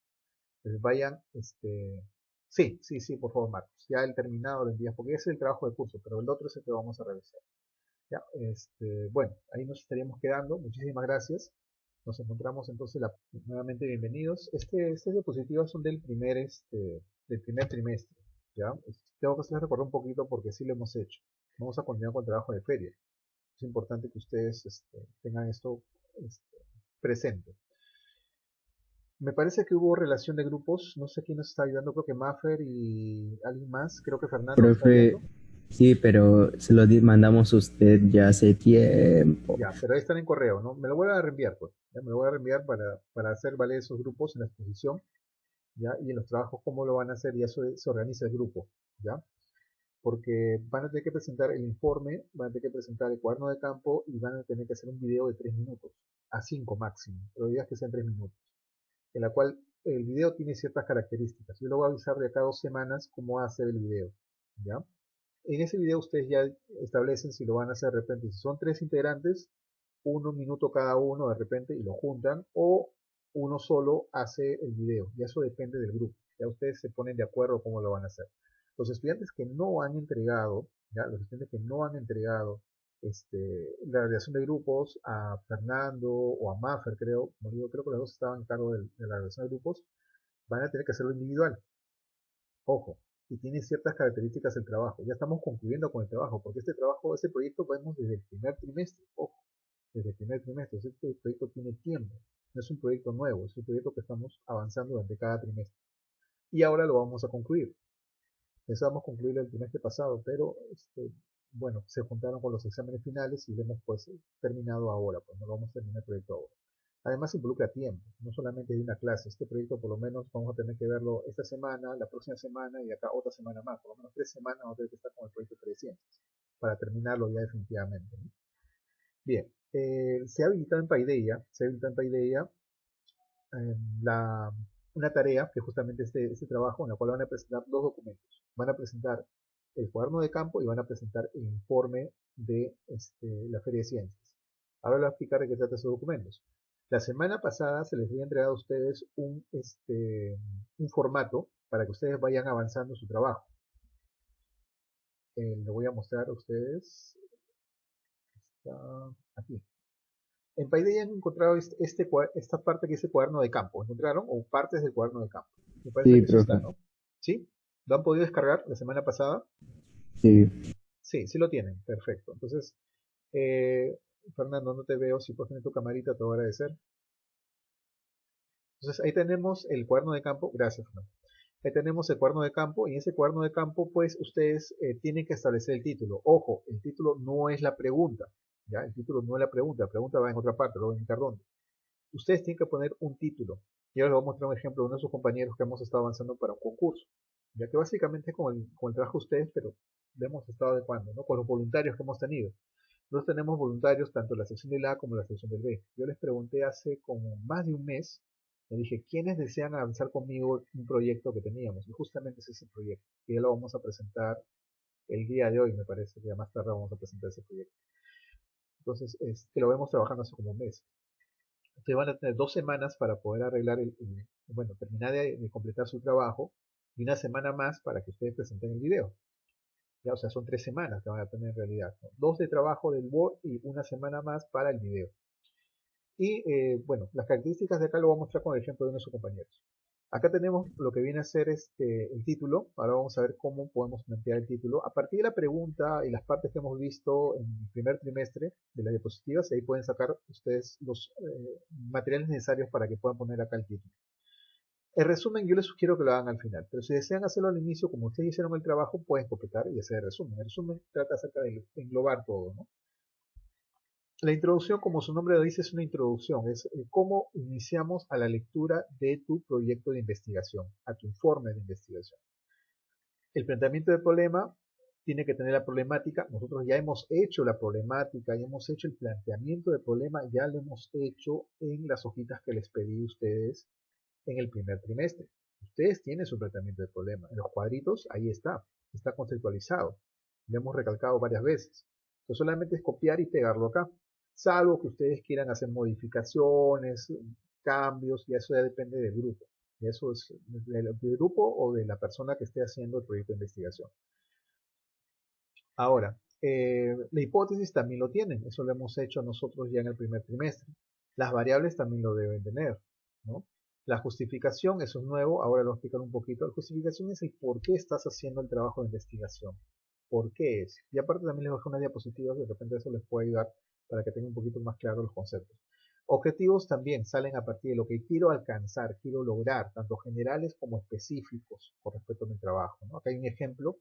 Entonces vayan, sí, por favor, Marcos, ya el terminado lo envías, porque ese es el trabajo de curso, pero el otro es el que vamos a revisar. Ya, bueno, ahí nos estaríamos quedando. Muchísimas gracias. Nos encontramos entonces nuevamente bienvenidos. Estas diapositivas son del primer trimestre. ¿Ya? Tengo que hacerles recordar un poquito porque sí lo hemos hecho. Vamos a continuar con el trabajo de feria. Es importante que ustedes tengan esto presente. Me parece que hubo relación de grupos. No sé quién nos está ayudando. Creo que Maffer y alguien más. Creo que Fernando nos está Profe, ayudando. sí, pero se lo mandamos a usted ya hace tiempo. Ya, pero ahí están en correo, ¿no? Me lo voy a reenviar, pues. Ya me lo voy a reenviar para hacer valer esos grupos en la exposición, ¿ya? Y en los trabajos, cómo lo van a hacer, y eso se organiza el grupo, ¿ya? porque van a tener que presentar el informe, van a tener que presentar el cuaderno de campo y van a tener que hacer un video de 3 minutos, a 5 máximo, pero la idea es que sean 3 minutos, en la cual el video tiene ciertas características. Yo lo voy a avisar de acá a 2 semanas cómo va a ser el video, ¿ya? En ese video ustedes ya establecen si lo van a hacer de repente, si son 3 integrantes, 1 minuto cada uno de repente y lo juntan, o uno solo hace el video, y eso depende del grupo, ya ustedes se ponen de acuerdo cómo lo van a hacer. Los estudiantes que no han entregado, ¿ya? Los estudiantes que no han entregado la realización de grupos a Fernando o a Maffer, creo, como digo, creo que los dos estaban a cargo de la realización de grupos, van a tener que hacerlo individual. Ojo, y tiene ciertas características el trabajo. Ya estamos concluyendo con el trabajo, porque este trabajo, este proyecto, vemos desde el primer trimestre. Ojo, desde el primer trimestre. Este proyecto tiene tiempo. No es un proyecto nuevo, es un proyecto que estamos avanzando durante cada trimestre. Y ahora lo vamos a concluir. Pensábamos concluirlo el trimestre pasado, pero bueno, se juntaron con los exámenes finales y lo hemos pues terminado ahora, pues no lo vamos a terminar el proyecto ahora. Además involucra tiempo, no solamente de una clase. Este proyecto por lo menos vamos a tener que verlo esta semana, la próxima semana y acá otra semana más. Por lo menos 3 semanas vamos a tener que estar con el proyecto 300 para terminarlo ya definitivamente, ¿no? Bien, se ha habilitado en Paideia, una tarea que justamente este trabajo en la cual van a presentar 2 documentos. Van a presentar el cuaderno de campo y van a presentar el informe de la Feria de Ciencias. Ahora les voy a explicar de qué trata esos documentos. La semana pasada se les había entregado a ustedes un formato para que ustedes vayan avanzando su trabajo. Lo voy a mostrar a ustedes. Está aquí. En Paideia han encontrado esta parte que dice cuaderno de campo. ¿Encontraron? O partes del cuaderno de campo. Me parece Sí, que sí profe. está, ¿no? ¿Sí? ¿Lo han podido descargar la semana pasada? Sí. Sí, sí lo tienen. Perfecto. Entonces, Fernando, no te veo. Si puedes tener tu camarita, te voy a agradecer. Entonces, ahí tenemos el cuaderno de campo. Gracias, Fernando. Ahí tenemos el cuaderno de campo y en ese cuaderno de campo pues ustedes tienen que establecer el título. Ojo, el título no es la pregunta, ¿ya? El título no es la pregunta va en otra parte, lo voy a indicar dónde. Ustedes tienen que poner un título. Y ahora les voy a mostrar un ejemplo de uno de sus compañeros que hemos estado avanzando para un concurso, ya que básicamente es con el trabajo de ustedes, pero le hemos estado adecuando, ¿no? Con los voluntarios que hemos tenido. Nosotros tenemos voluntarios tanto en la sección del A como en la sección del B. Yo les pregunté hace como más de un mes, le dije, ¿quiénes desean avanzar conmigo un proyecto que teníamos? Y justamente es ese proyecto, que ya lo vamos a presentar el día de hoy, me parece, que más tarde vamos a presentar ese proyecto. Entonces, que lo vemos trabajando hace como un mes. Ustedes van a tener 2 semanas para poder arreglar bueno, terminar de completar su trabajo y una semana más para que ustedes presenten el video. Ya, o sea, son 3 semanas que van a tener en realidad, ¿no? 2 de trabajo del Word y una semana más para el video. Y bueno, las características de acá lo voy a mostrar con el ejemplo de nuestros compañeros. Acá tenemos lo que viene a ser el título. Ahora vamos a ver cómo podemos plantear el título. A partir de la pregunta y las partes que hemos visto en el primer trimestre de las diapositivas, ahí pueden sacar ustedes los materiales necesarios para que puedan poner acá el título. El resumen yo les sugiero que lo hagan al final, pero si desean hacerlo al inicio, como ustedes hicieron el trabajo, pueden completar y hacer el resumen. El resumen trata acerca de englobar todo, ¿no? La introducción, como su nombre lo dice, es una introducción, es cómo iniciamos a la lectura de tu proyecto de investigación, a tu informe de investigación. El planteamiento del problema tiene que tener la problemática. Nosotros ya hemos hecho la problemática, ya hemos hecho el planteamiento del problema, ya lo hemos hecho en las hojitas que les pedí a ustedes en el primer trimestre. Ustedes tienen su planteamiento del problema. En los cuadritos, ahí está conceptualizado. Lo hemos recalcado varias veces. Entonces solamente es copiar y pegarlo acá. Salvo que ustedes quieran hacer modificaciones, cambios, y eso ya depende del grupo. Y eso es del grupo o de la persona que esté haciendo el proyecto de investigación. Ahora, la hipótesis también lo tienen. Eso lo hemos hecho nosotros ya en el primer trimestre. Las variables también lo deben tener, ¿no? La justificación, eso es nuevo, ahora lo voy a explicar un poquito. La justificación es el por qué estás haciendo el trabajo de investigación. ¿Por qué es? Y aparte también les dejo unas diapositivas, de repente eso les puede ayudar para que tengan un poquito más claro los conceptos. Objetivos también salen a partir de lo que quiero alcanzar, quiero lograr, tanto generales como específicos con respecto a mi trabajo, ¿no? Acá hay un ejemplo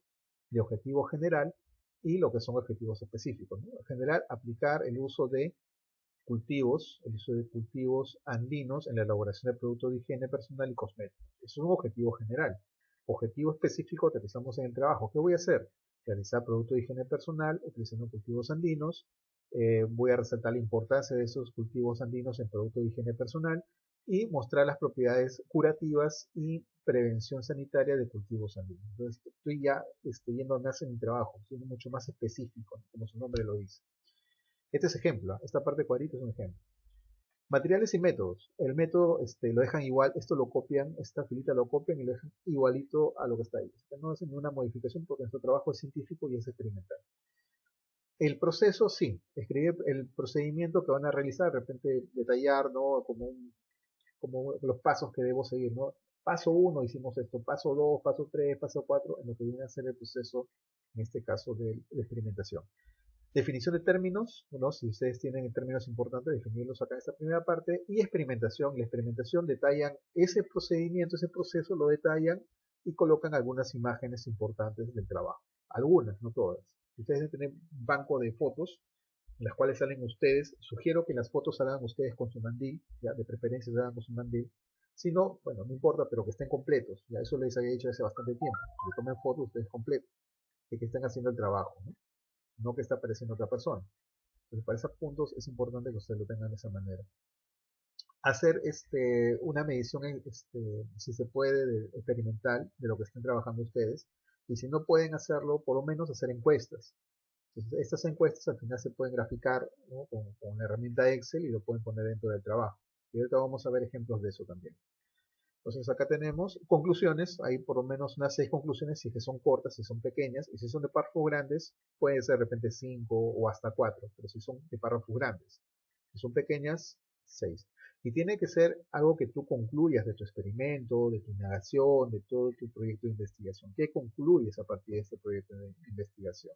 de objetivo general y lo que son objetivos específicos, ¿no? En general, aplicar el uso de cultivos andinos en la elaboración de productos de higiene personal y cosméticos. Eso es un objetivo general. objetivo específico, aterrizamos en el trabajo. ¿Qué voy a hacer? Realizar productos de higiene personal utilizando cultivos andinos. Voy a resaltar la importancia de esos cultivos andinos en productos de higiene personal y mostrar las propiedades curativas y prevención sanitaria de cultivos andinos. Entonces, estoy ya yendo más en mi trabajo, siendo mucho más específico, ¿no? Como su nombre lo dice. Este es ejemplo, esta parte de cuadrito es un ejemplo. Materiales y métodos. El método lo dejan igual, esto lo copian, esta filita lo copian y lo dejan igualito a lo que está ahí. No hacen ninguna modificación porque nuestro trabajo es científico y es experimental. El proceso, sí, escribir el procedimiento que van a realizar, de repente detallar, ¿no? Como los pasos que debo seguir, ¿no? Paso 1 hicimos esto, paso 2, paso 3, paso 4, en lo que viene a ser el proceso, en este caso de experimentación. Definición de términos, ¿no? Si ustedes tienen términos importantes, definirlos acá en esta primera parte. Y experimentación. La experimentación detallan ese procedimiento, ese proceso lo detallan y colocan algunas imágenes importantes del trabajo. Algunas, no todas. Ustedes deben tener un banco de fotos en las cuales salen ustedes. Sugiero que las fotos salgan ustedes con su mandil, ya de preferencia salgan con su mandil. Si no, bueno, no importa, pero que estén completos. Ya eso les había dicho hace bastante tiempo. Que tomen fotos ustedes completos, de que estén haciendo el trabajo, ¿no? No que está apareciendo otra persona. Entonces, para esos puntos es importante que ustedes lo tengan de esa manera. Hacer una medición, si se puede, experimental de lo que estén trabajando ustedes. Y si no pueden hacerlo, por lo menos hacer encuestas. Entonces, estas encuestas al final se pueden graficar, ¿no? con la herramienta Excel y lo pueden poner dentro del trabajo. Y ahorita vamos a ver ejemplos de eso también. Entonces acá tenemos conclusiones, hay por lo menos unas 6 conclusiones, si que son cortas, si son pequeñas, y si son de párrafos grandes, puede ser de repente 5 o hasta 4, pero si son de párrafos grandes. Si son pequeñas, 6. Y tiene que ser algo que tú concluyas de tu experimento, de tu indagación, de todo tu proyecto de investigación. ¿Qué concluyes a partir de este proyecto de investigación?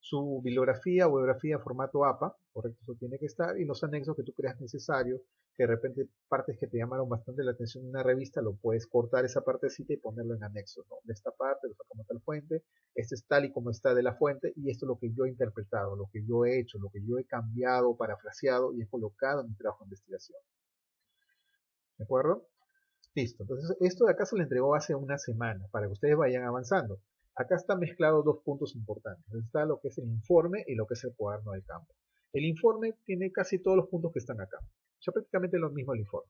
Su bibliografía o biografía formato APA, correcto, eso tiene que estar, y los anexos que tú creas necesario, que de repente partes que te llamaron bastante la atención en una revista, lo puedes cortar esa partecita y ponerlo en anexo, ¿no? De esta parte, lo sacamos de la fuente, este es tal y como está de la fuente, y esto es lo que yo he interpretado, lo que yo he hecho, lo que yo he cambiado, parafraseado y he colocado en mi trabajo de investigación. ¿De acuerdo? Listo, entonces esto de acá se le entregó hace una semana, para que ustedes vayan avanzando. Acá está mezclado dos puntos importantes. Está lo que es el informe y lo que es el cuaderno de campo. El informe tiene casi todos los puntos que están acá. Ya prácticamente lo mismo el informe.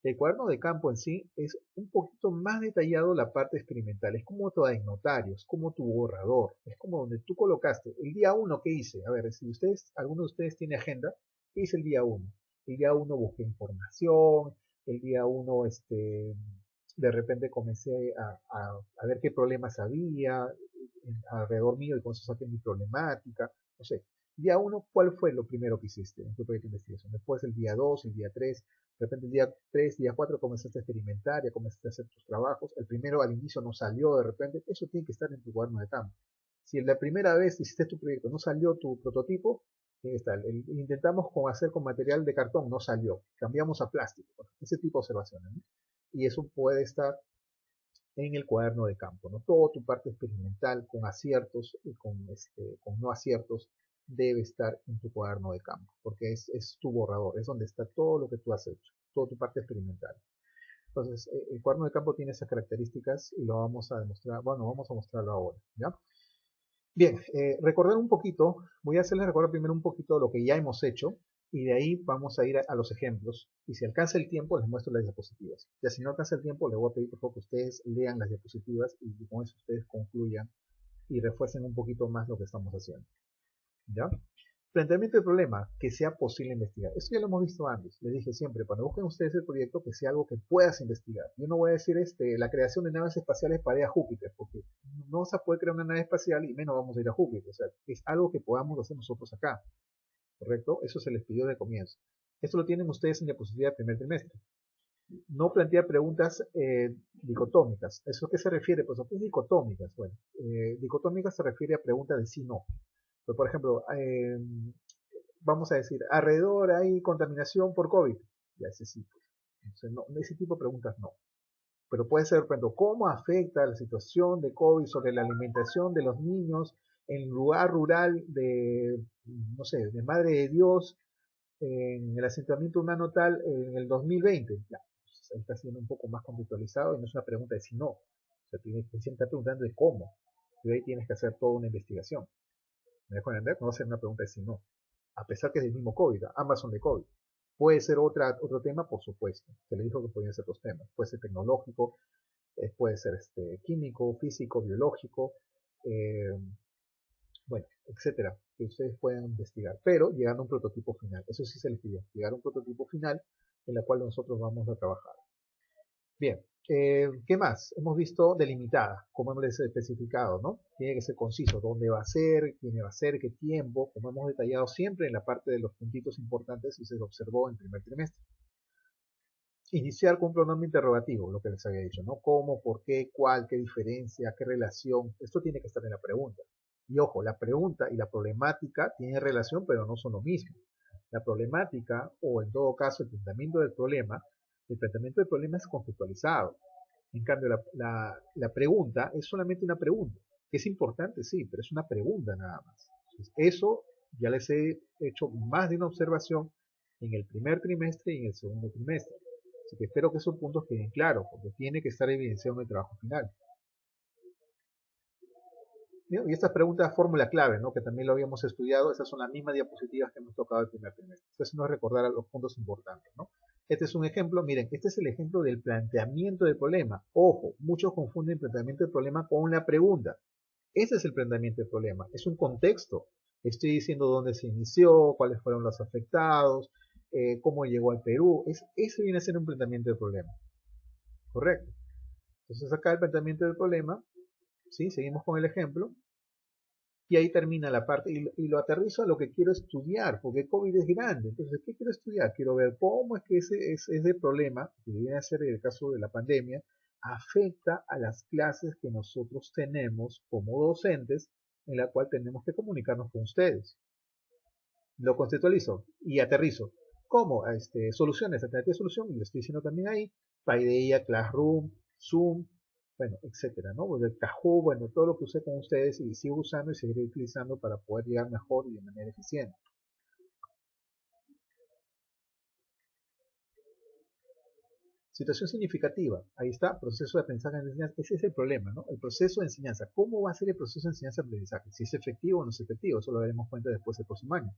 El cuaderno de campo en sí es un poquito más detallado la parte experimental. Es como tu annotario, es como tu borrador. Es como donde tú colocaste el día 1 que hice. A ver, si alguno de ustedes tiene agenda, ¿qué hice el día 1? El día 1 busqué información. El día 1 de repente comencé a ver qué problemas había alrededor mío y con eso saqué mi problemática. No sé, día 1, ¿cuál fue lo primero que hiciste en tu proyecto de investigación? Después el día 2, el día 3, de repente el día 3, día 4 comenzaste a experimentar, ya comenzaste a hacer tus trabajos. El primero al inicio no salió de repente, eso tiene que estar en tu cuaderno de campo. Si la primera vez hiciste tu proyecto no salió tu prototipo, tiene que estar. Intentamos hacer con material de cartón, no salió. Cambiamos a plástico. Ese tipo de observaciones, ¿no? Y eso puede estar en el cuaderno de campo, ¿no? Toda tu parte experimental con aciertos y con no aciertos debe estar en tu cuaderno de campo, porque es tu borrador, es donde está todo lo que tú has hecho, toda tu parte experimental. Entonces, el cuaderno de campo tiene esas características y lo vamos a demostrar, bueno, vamos a mostrarlo ahora, ¿ya? Bien, recordar un poquito, voy a hacerles recordar primero un poquito de lo que ya hemos hecho y de ahí vamos a ir a los ejemplos. Y si alcanza el tiempo, les muestro las diapositivas. Ya si no alcanza el tiempo, les voy a pedir por favor que ustedes lean las diapositivas y con eso ustedes concluyan y refuercen un poquito más lo que estamos haciendo. ¿Ya? Planteamiento del problema, que sea posible investigar. Esto ya lo hemos visto antes. Les dije siempre, cuando busquen ustedes el proyecto, que sea algo que puedas investigar. Yo no voy a decir la creación de naves espaciales para ir a Júpiter, porque no se puede crear una nave espacial y menos vamos a ir a Júpiter. O sea, es algo que podamos hacer nosotros acá. ¿Correcto? Eso se les pidió de comienzo. Esto lo tienen ustedes en diapositiva del primer trimestre. No plantea preguntas dicotómicas. ¿Eso a qué se refiere? Pues, ¿qué es dicotómicas? Bueno, dicotómicas se refiere a preguntas de sí-no. Pues, por ejemplo, vamos a decir, alrededor hay contaminación por COVID. Ya ese sí, pues. Entonces, no, ese tipo de preguntas no. Pero puede ser, por ejemplo, ¿cómo afecta la situación de COVID sobre la alimentación de los niños en lugar rural de, no sé, de Madre de Dios en el asentamiento humano tal en el 2020? Ya, pues, ahí está siendo un poco más contextualizado y no es una pregunta de si no. O sea, te están preguntando de cómo. Y ahí tienes que hacer toda una investigación. ¿Me dejo entender? No va a ser una pregunta de si no. A pesar que es del mismo COVID, ambas son de COVID. Puede ser otro tema, por supuesto. Se le dijo que podían ser otros temas. Puede ser tecnológico, puede ser químico, físico, biológico, eh, bueno, etcétera, que ustedes puedan investigar, pero llegando a un prototipo final. Eso sí se les pidió, llegar a un prototipo final en la cual nosotros vamos a trabajar. Bien, ¿qué más? Hemos visto delimitada, como hemos especificado, ¿no? Tiene que ser conciso, dónde va a ser, quién va a ser, qué tiempo, como hemos detallado siempre en la parte de los puntitos importantes y se observó en el primer trimestre. Iniciar con un pronombre interrogativo, lo que les había dicho, ¿no? ¿Cómo, por qué, cuál, qué diferencia, qué relación? Esto tiene que estar en la pregunta. Y ojo, la pregunta y la problemática tienen relación, pero no son lo mismo. La problemática, o en todo caso el planteamiento del problema es conceptualizado. En cambio, la pregunta es solamente una pregunta. Es importante, sí, pero es una pregunta nada más. Entonces, eso ya les he hecho más de una observación en el primer trimestre y en el segundo trimestre. Así que espero que esos puntos queden claros, porque tiene que estar evidenciado en el trabajo final. Bien, y estas preguntas fórmula clave, ¿no? Que también lo habíamos estudiado, esas son las mismas diapositivas que hemos tocado el primer trimestre. Entonces no es recordar los puntos importantes, ¿no? Este es un ejemplo, miren, este es el ejemplo del planteamiento del problema. Ojo, muchos confunden el planteamiento del problema con la pregunta. Ese es el planteamiento del problema, es un contexto. Estoy diciendo dónde se inició, cuáles fueron los afectados, cómo llegó al Perú. Ese viene a ser un planteamiento del problema. Correcto. Entonces acá el planteamiento del problema, ¿sí? Seguimos con el ejemplo. Y ahí termina la parte, y lo aterrizo a lo que quiero estudiar, porque COVID es grande. Entonces, ¿qué quiero estudiar? Quiero ver cómo es que ese problema, que viene a ser el caso de la pandemia, afecta a las clases que nosotros tenemos como docentes, en la cual tenemos que comunicarnos con ustedes. Lo conceptualizo y aterrizo. ¿Cómo? Soluciones, alternativas de solución, y lo estoy diciendo también ahí, Paideia, Classroom, Zoom, bueno, etcétera, ¿no? Pues el Kahoot, bueno, todo lo que usé con ustedes y sigo usando y seguiré utilizando para poder llegar mejor y de manera eficiente. Situación significativa, ahí está, proceso de aprendizaje en enseñanza, ese es el problema, ¿no? El proceso de enseñanza, ¿cómo va a ser el proceso de enseñanza-aprendizaje? Si es efectivo o no es efectivo, eso lo daremos cuenta después del próximo año.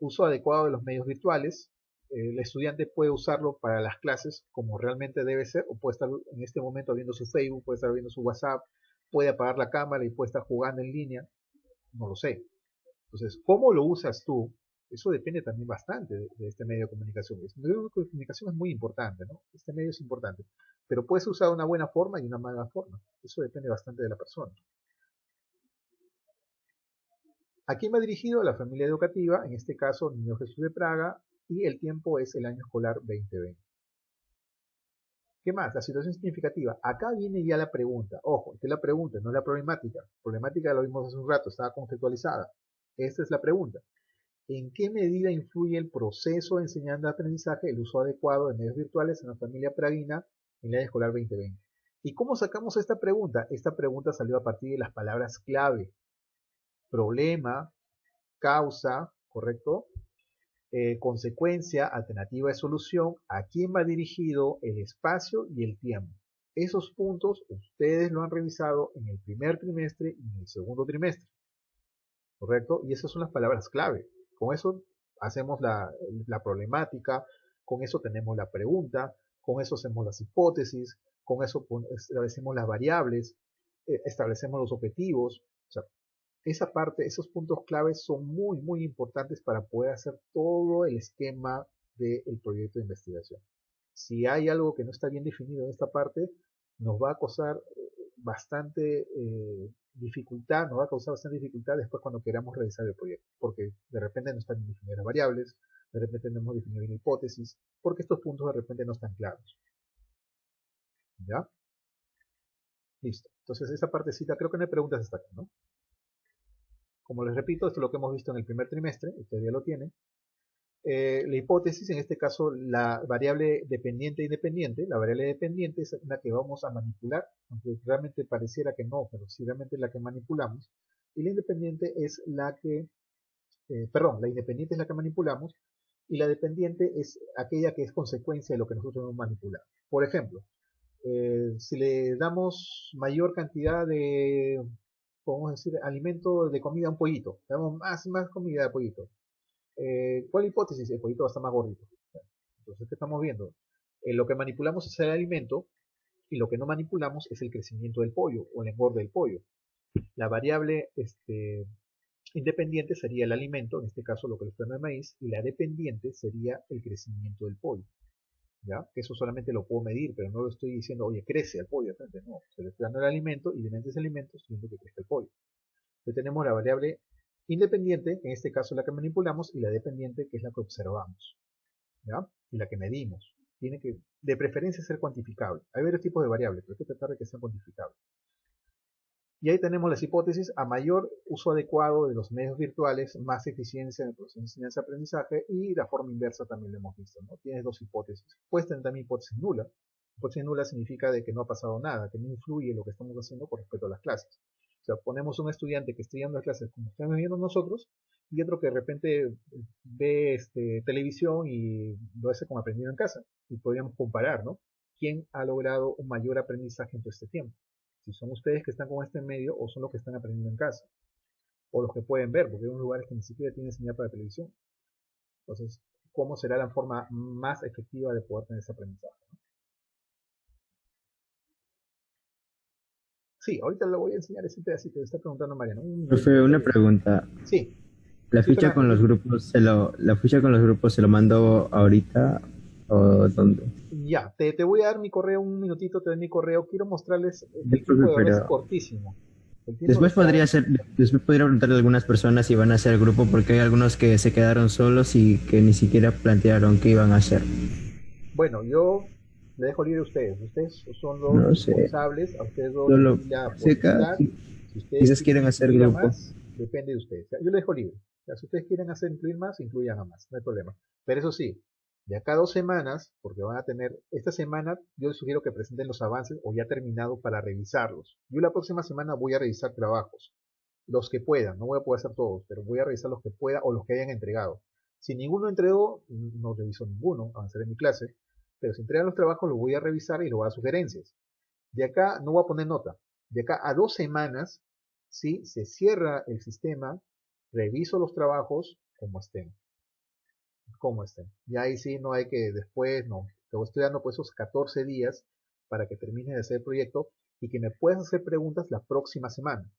Uso adecuado de los medios virtuales, el estudiante puede usarlo para las clases como realmente debe ser, o puede estar en este momento viendo su Facebook, puede estar viendo su WhatsApp, puede apagar la cámara y puede estar jugando en línea, no lo sé. Entonces, ¿cómo lo usas tú? Eso depende también bastante de este medio de comunicación. El medio de comunicación es muy importante, ¿no? Este medio es importante, pero puedes usar de una buena forma y una mala forma. Eso depende bastante de la persona. ¿A quién va dirigido? A la familia educativa, en este caso Niño Jesús de Praga, y el tiempo es el año escolar 2020. ¿Qué más? La situación significativa. Acá viene ya la pregunta. Ojo, esta es la pregunta, no la problemática. Problemática lo vimos hace un rato, estaba conceptualizada. Esta es la pregunta. ¿En qué medida influye el proceso de enseñanza-aprendizaje, el uso adecuado de medios virtuales en la familia praguina en el año escolar 2020? ¿Y cómo sacamos esta pregunta? Esta pregunta salió a partir de las palabras clave. Problema, causa, ¿correcto? Consecuencia, alternativa de solución, a quién va dirigido, el espacio y el tiempo. Esos puntos ustedes lo han revisado en el primer trimestre y en el segundo trimestre, ¿correcto? Y esas son las palabras clave. Con eso hacemos la problemática, con eso tenemos la pregunta, con eso hacemos las hipótesis, con eso establecemos las variables, establecemos los objetivos. O sea, esa parte, esos puntos claves son muy, muy importantes para poder hacer todo el esquema del proyecto de investigación. Si hay algo que no está bien definido en esta parte, nos va a causar bastante dificultad, nos va a causar bastante dificultad después cuando queramos realizar el proyecto, porque de repente no están bien definidas las variables, de repente no hemos definido la hipótesis, porque estos puntos de repente no están claros. ¿Ya? Listo. Entonces esa partecita, creo que no hay preguntas hasta acá, ¿no? Como les repito, esto es lo que hemos visto en el primer trimestre, ustedes ya lo tienen. La hipótesis, en este caso, la variable dependiente e independiente. La variable dependiente es la que vamos a manipular, aunque realmente pareciera que no, pero sí realmente es la que manipulamos. Y la independiente es la que, la independiente es la que manipulamos y la dependiente es aquella que es consecuencia de lo que nosotros hemos manipulado. Por ejemplo, Si le damos mayor cantidad de, podemos decir, alimento de comida a un pollito, le damos más comida de pollito. ¿Cuál hipótesis? El pollito va a estar más gordito. Entonces, ¿qué estamos viendo? Lo que manipulamos es el alimento y lo que no manipulamos es el crecimiento del pollo o el engorde del pollo. La variable independiente sería el alimento, en este caso lo que le estoy dando el maíz, y la dependiente sería el crecimiento del pollo. ¿Ya? Eso solamente lo puedo medir, pero no lo estoy diciendo, oye, crece el pollo. No, se le estoy dando el alimento y mediante ese alimento estoy viendo que crece el pollo. Entonces tenemos la variable independiente, en este caso la que manipulamos, y la dependiente, que es la que observamos, ¿ya? Y la que medimos. Tiene que, de preferencia, ser cuantificable. Hay varios tipos de variables, pero hay que tratar de que sean cuantificables. Y ahí tenemos las hipótesis: a mayor uso adecuado de los medios virtuales, más eficiencia en el proceso de enseñanza-aprendizaje, y la forma inversa también lo hemos visto, ¿no? Tienes dos hipótesis. Puedes tener también hipótesis nula. Hipótesis nula significa de que no ha pasado nada, que no influye lo que estamos haciendo con respecto a las clases. O sea, ponemos un estudiante que esté yendo a clases como estamos viendo nosotros, y otro que de repente ve televisión y lo hace como aprendido en casa. Y podríamos comparar, ¿no? ¿Quién ha logrado un mayor aprendizaje en todo este tiempo? Si son ustedes que están con este medio o son los que están aprendiendo en casa. O los que pueden ver, porque hay unos lugares que ni siquiera tienen señal para televisión. Entonces, ¿cómo será la forma más efectiva de poder tener ese aprendizaje? Sí, ahorita le voy a enseñar ese pedacito que está preguntando Mariano. Profe, una pregunta. Sí. ¿La ficha con los grupos se lo mando ahorita o dónde? Ya, te voy a dar mi correo, un minutito, te doy mi correo. Quiero mostrarles, el Sí, tiempo de profe, verdad es pero cortísimo. El tiempo después está- después podría preguntarle a algunas personas si van a hacer grupo, porque hay algunos que se quedaron solos y que ni siquiera plantearon qué iban a hacer. Bueno, yo le dejo libre a ustedes. Ustedes son los No sé, responsables. A ustedes dos les solo di la seca, potestad. Si ustedes quizás quieren quieren hacer incluir a grupo. más, depende de ustedes. O sea, yo les dejo libre. O sea, si ustedes quieren hacer incluir más, incluyan a más. No hay problema. Pero eso sí, de acá a 2 semanas, porque van a tener, esta semana yo les sugiero que presenten los avances o ya terminado para revisarlos. Yo la próxima semana voy a revisar trabajos. Los que puedan, no voy a poder hacer todos, pero voy a revisar los que pueda o los que hayan entregado. Si ninguno entregó, no reviso ninguno, avanzaré en mi clase. Pero si entregan los trabajos, los voy a revisar y los voy a dar sugerencias. De acá no voy a poner nota. De acá a 2 semanas, si se cierra el sistema, reviso los trabajos como estén. Como estén. Y ahí sí no hay que después, no. Te estoy dando pues esos 14 días para que termines de hacer el proyecto y que me puedas hacer preguntas la próxima semana.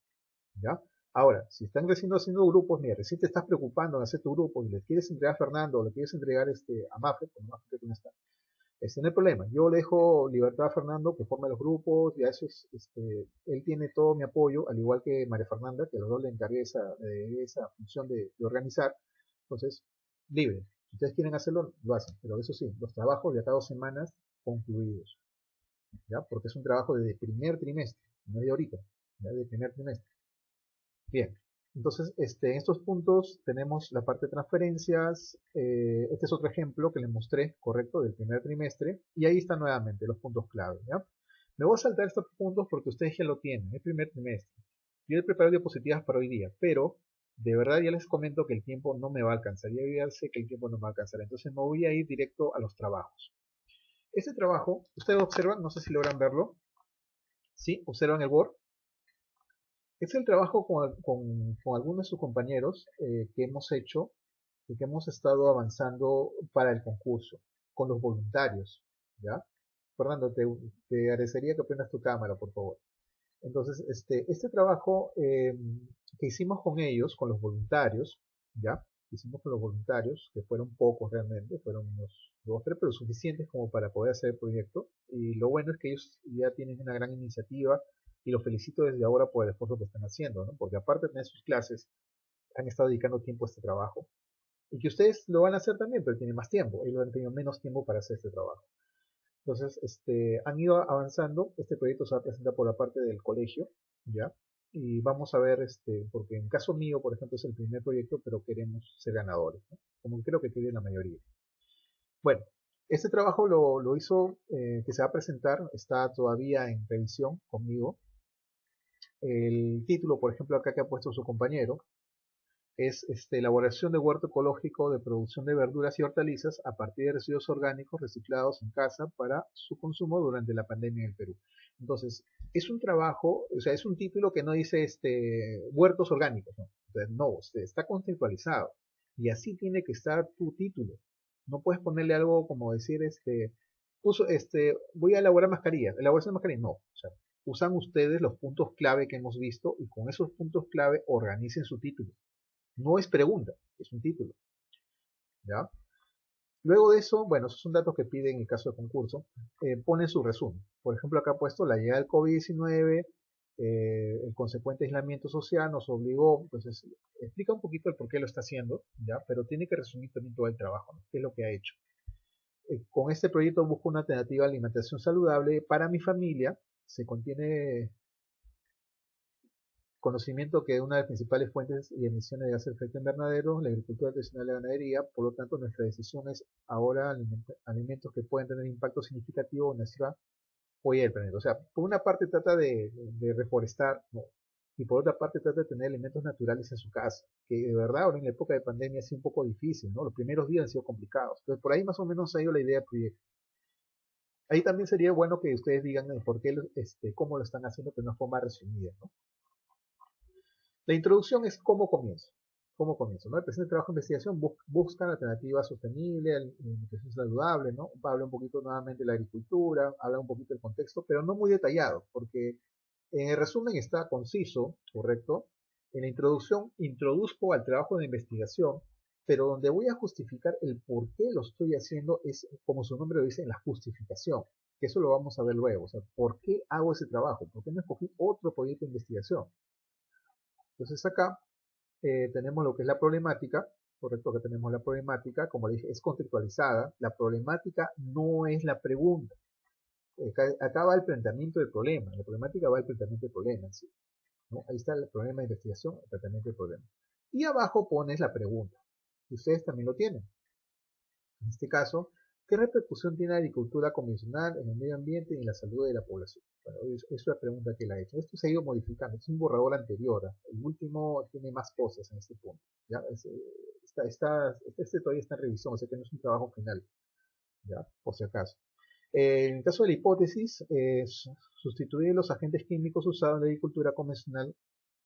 ¿Ya? Ahora, si están recién haciendo grupos, mira, recién te estás preocupando en hacer tu grupo y le quieres entregar a Fernando o le quieres entregar a Mafre, pues Mafre que no está. No hay problema. Yo le dejo libertad a Fernando que forme los grupos, ya eso es, él tiene todo mi apoyo, al igual que María Fernanda, que a los dos le encargué esa función de organizar. Entonces, libre. Si ustedes quieren hacerlo, lo hacen. Pero eso sí, los trabajos de acá a 2 semanas concluidos. ¿Ya? Porque es un trabajo de primer trimestre, no de ahorita, ya de primer trimestre. Bien, entonces en estos puntos tenemos la parte de transferencias. Este es otro ejemplo que les mostré, correcto, del primer trimestre. Y ahí están nuevamente los puntos clave. ¿Ya? Me voy a saltar estos puntos porque ustedes ya lo tienen, el primer trimestre. Yo he preparado diapositivas para hoy día, pero de verdad ya les comento que el tiempo no me va a alcanzar. Ya sé que el tiempo no me va a alcanzar. Entonces me voy a ir directo a los trabajos. Este trabajo, ustedes observan, no sé si logran verlo. ¿Sí? ¿Observan el Word? Es el trabajo con algunos de sus compañeros que hemos hecho y que hemos estado avanzando para el concurso, con los voluntarios, ¿ya? Fernando, te agradecería que prendas tu cámara, por favor. Entonces, este trabajo que hicimos con ellos, con los voluntarios, ¿ya? Hicimos con los voluntarios, que fueron pocos realmente, fueron unos 2 o 3, pero suficientes como para poder hacer el proyecto. Y lo bueno es que ellos ya tienen una gran iniciativa y los felicito desde ahora por el esfuerzo que están haciendo, ¿no? Porque aparte de tener sus clases, han estado dedicando tiempo a este trabajo. Y que ustedes lo van a hacer también, pero tienen más tiempo. Ellos han tenido menos tiempo para hacer este trabajo. Entonces, han ido avanzando. Este proyecto se va a presentar por la parte del colegio, ¿ya? Y vamos a ver, porque en caso mío, por ejemplo, es el primer proyecto, pero queremos ser ganadores, ¿no? Como creo que quiere la mayoría. Bueno, este trabajo lo hizo, que se va a presentar, está todavía en revisión conmigo. El título, por ejemplo, acá que ha puesto su compañero, es elaboración de huerto ecológico de producción de verduras y hortalizas a partir de residuos orgánicos reciclados en casa para su consumo durante la pandemia en el Perú. Entonces, es un trabajo, o sea, es un título que no dice huertos orgánicos, ¿no? Entonces, no, está conceptualizado y así tiene que estar tu título. No puedes ponerle algo como decir, voy a elaborar mascarillas. Elaboración de mascarillas, no. O sea, usan ustedes los puntos clave que hemos visto y con esos puntos clave organicen su título. No es pregunta, es un título. ¿Ya? Luego de eso, bueno, esos son datos que piden en el caso de concurso, ponen su resumen. Por ejemplo, acá ha puesto la llegada del COVID-19, el consecuente aislamiento social nos obligó, entonces explica un poquito el por qué lo está haciendo, ¿ya? Pero tiene que resumir también todo el trabajo, ¿no? ¿Qué es lo que ha hecho? Con este proyecto busco una alternativa a la alimentación saludable para mi familia. Se contiene conocimiento que una de las principales fuentes de emisiones de gases de efecto invernadero, la agricultura tradicional y la ganadería. Por lo tanto, nuestra decisión es ahora alimentos que pueden tener impacto significativo en nuestra huella del planeta. O sea, por una parte trata de reforestar, ¿no? Y por otra parte trata de tener elementos naturales en su casa, que de verdad ahora en la época de pandemia ha sido un poco difícil, ¿no? Los primeros días han sido complicados. Entonces, por ahí más o menos ha ido la idea del proyecto. Ahí también sería bueno que ustedes digan por qué, cómo lo están haciendo de una forma resumida, ¿no? La introducción es cómo comienzo. ¿Cómo comienzo? ¿No? El presente trabajo de investigación busca alternativas sostenibles, alimentación saludable, ¿no? Habla un poquito nuevamente de la agricultura, habla un poquito del contexto, pero no muy detallado, porque en el resumen está conciso, correcto. En la introducción introduzco al trabajo de investigación, pero donde voy a justificar el por qué lo estoy haciendo es, como su nombre lo dice, en la justificación, que eso lo vamos a ver luego. O sea, ¿por qué hago ese trabajo? ¿Por qué no escogí otro proyecto de investigación? Entonces acá tenemos lo que es la problemática, correcto, que tenemos la problemática, como le dije, es contextualizada. La problemática no es la pregunta. Acá va el planteamiento del problema, la problemática va el planteamiento del problema, ¿sí? ¿No? Ahí está el problema de investigación, el tratamiento del problema. Y abajo pones la pregunta. Y ustedes también lo tienen. En este caso, ¿qué repercusión tiene la agricultura convencional en el medio ambiente y en la salud de la población? Bueno, es la pregunta que le ha hecho. Esto se ha ido modificando. Es un borrador anterior. El último tiene más cosas en este punto. ¿Ya? Este todavía está en revisión, o sea que no es un trabajo final. ¿Ya? Por si acaso. En el caso de la hipótesis, sustituir los agentes químicos usados en la agricultura convencional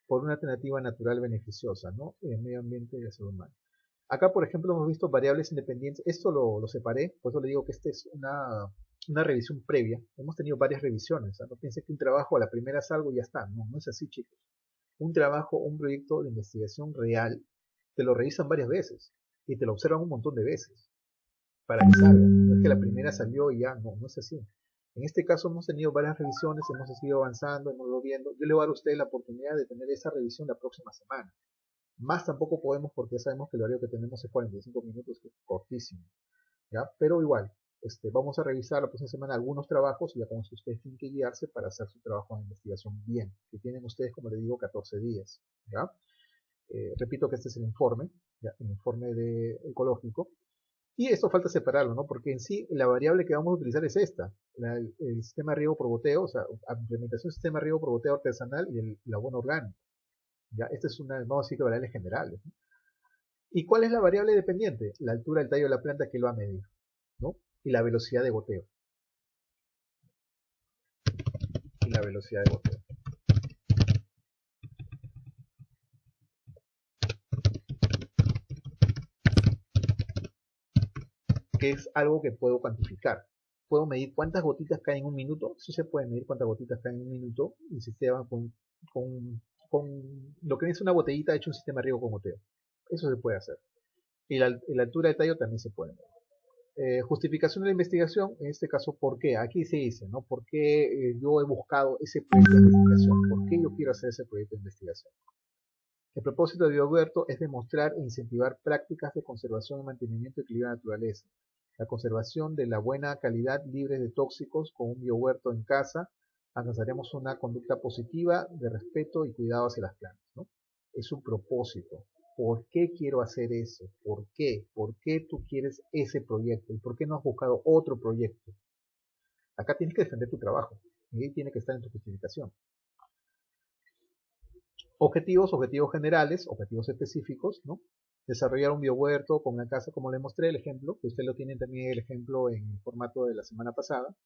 por una alternativa natural beneficiosa, ¿no? En el medio ambiente y la salud humana. Acá, por ejemplo, hemos visto variables independientes. Esto lo separé, por eso le digo que esta es una revisión previa. Hemos tenido varias revisiones. ¿No? No piensen que un trabajo a la primera salgo y ya está. No, no es así, chicos. Un trabajo, un proyecto de investigación real, te lo revisan varias veces y te lo observan un montón de veces para que salga. No es que la primera salió y ya, no, no es así. En este caso hemos tenido varias revisiones, hemos seguido avanzando, hemos ido viendo. Yo le voy a dar a ustedes la oportunidad de tener esa revisión la próxima semana. Más tampoco podemos porque ya sabemos que el horario que tenemos es 45 minutos, que es cortísimo. ¿Ya? Pero igual, vamos a revisar la próxima semana algunos trabajos y ya como si ustedes tienen que guiarse para hacer su trabajo de investigación bien, que tienen ustedes, como les digo, 14 días. ¿Ya? Repito que este es el informe, ¿ya? El informe ecológico. Y esto falta separarlo, ¿no? Porque en sí la variable que vamos a utilizar es esta, el sistema de riego por goteo, o sea, implementación del sistema de riego por goteo artesanal y el abono orgánico. ¿Ya? Esta es una, vamos a decir que variables generales, ¿no? ¿Y cuál es la variable dependiente? La altura del tallo de la planta que lo va a medir, ¿no? Y la velocidad de goteo. Y la velocidad de goteo. Que es algo que puedo cuantificar. Puedo medir cuántas gotitas caen en un minuto. Sí se puede medir cuántas gotitas caen en un minuto. Y sistema con lo que es una botellita hecho un sistema de riego con goteo. Eso se puede hacer. Y la altura de tallo también se puede medir. Justificación de la investigación, en este caso, ¿por qué? Aquí se dice, ¿no? ¿Por qué yo he buscado ese proyecto de investigación? ¿Por qué yo quiero hacer ese proyecto de investigación? El propósito de BioHuerto es demostrar e incentivar prácticas de conservación y mantenimiento de equilibrio de la naturaleza. La conservación de la buena calidad libre de tóxicos con un biohuerto en casa, alcanzaremos una conducta positiva de respeto y cuidado hacia las plantas, ¿no? Es un propósito. ¿Por qué quiero hacer eso? ¿Por qué? ¿Por qué tú quieres ese proyecto? ¿Y por qué no has buscado otro proyecto? Acá tienes que defender tu trabajo. Y ahí tiene que estar en tu justificación. objetivos generales, objetivos específicos, ¿no? Desarrollar un biohuerto con una casa, como le mostré el ejemplo, que usted lo tiene también el ejemplo en el formato de la semana pasada,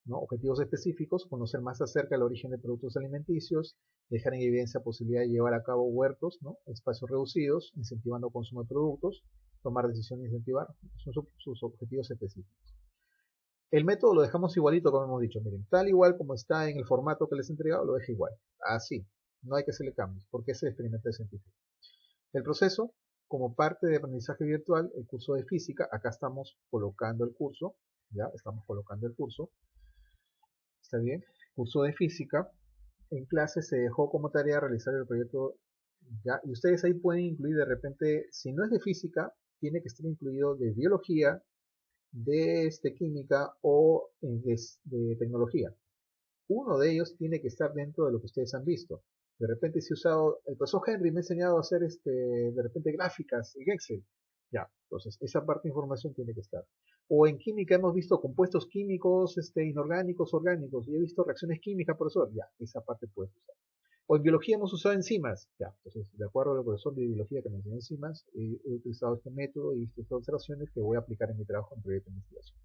¿no? Objetivos específicos, conocer más acerca del origen de productos alimenticios, dejar en evidencia la posibilidad de llevar a cabo huertos, ¿no? Espacios reducidos, incentivando el consumo de productos, tomar decisiones de incentivar, son sus objetivos específicos. El método lo dejamos igualito, como hemos dicho, miren, tal igual como está en el formato que les he entregado, lo deja igual, así, no hay que hacerle cambios, porque es el experimento científico. El proceso, como parte de aprendizaje virtual, el curso de física, acá estamos colocando el curso, ya, estamos colocando el curso, está bien, curso de física, en clase se dejó como tarea realizar el proyecto, ya, y ustedes ahí pueden incluir de repente, si no es de física, tiene que estar incluido de biología, de química o de tecnología. Uno de ellos tiene que estar dentro de lo que ustedes han visto. De repente si he usado, el profesor Henry me ha enseñado a hacer de repente gráficas en Excel. Ya, entonces esa parte de información tiene que estar. O en química hemos visto compuestos químicos, inorgánicos, orgánicos, y he visto reacciones químicas, profesor. Ya, esa parte puedes usar. O en biología hemos usado enzimas. Ya, entonces, de acuerdo al profesor de biología que me enseñó enzimas, he utilizado este método y estas observaciones que voy a aplicar en mi trabajo en proyecto de investigación.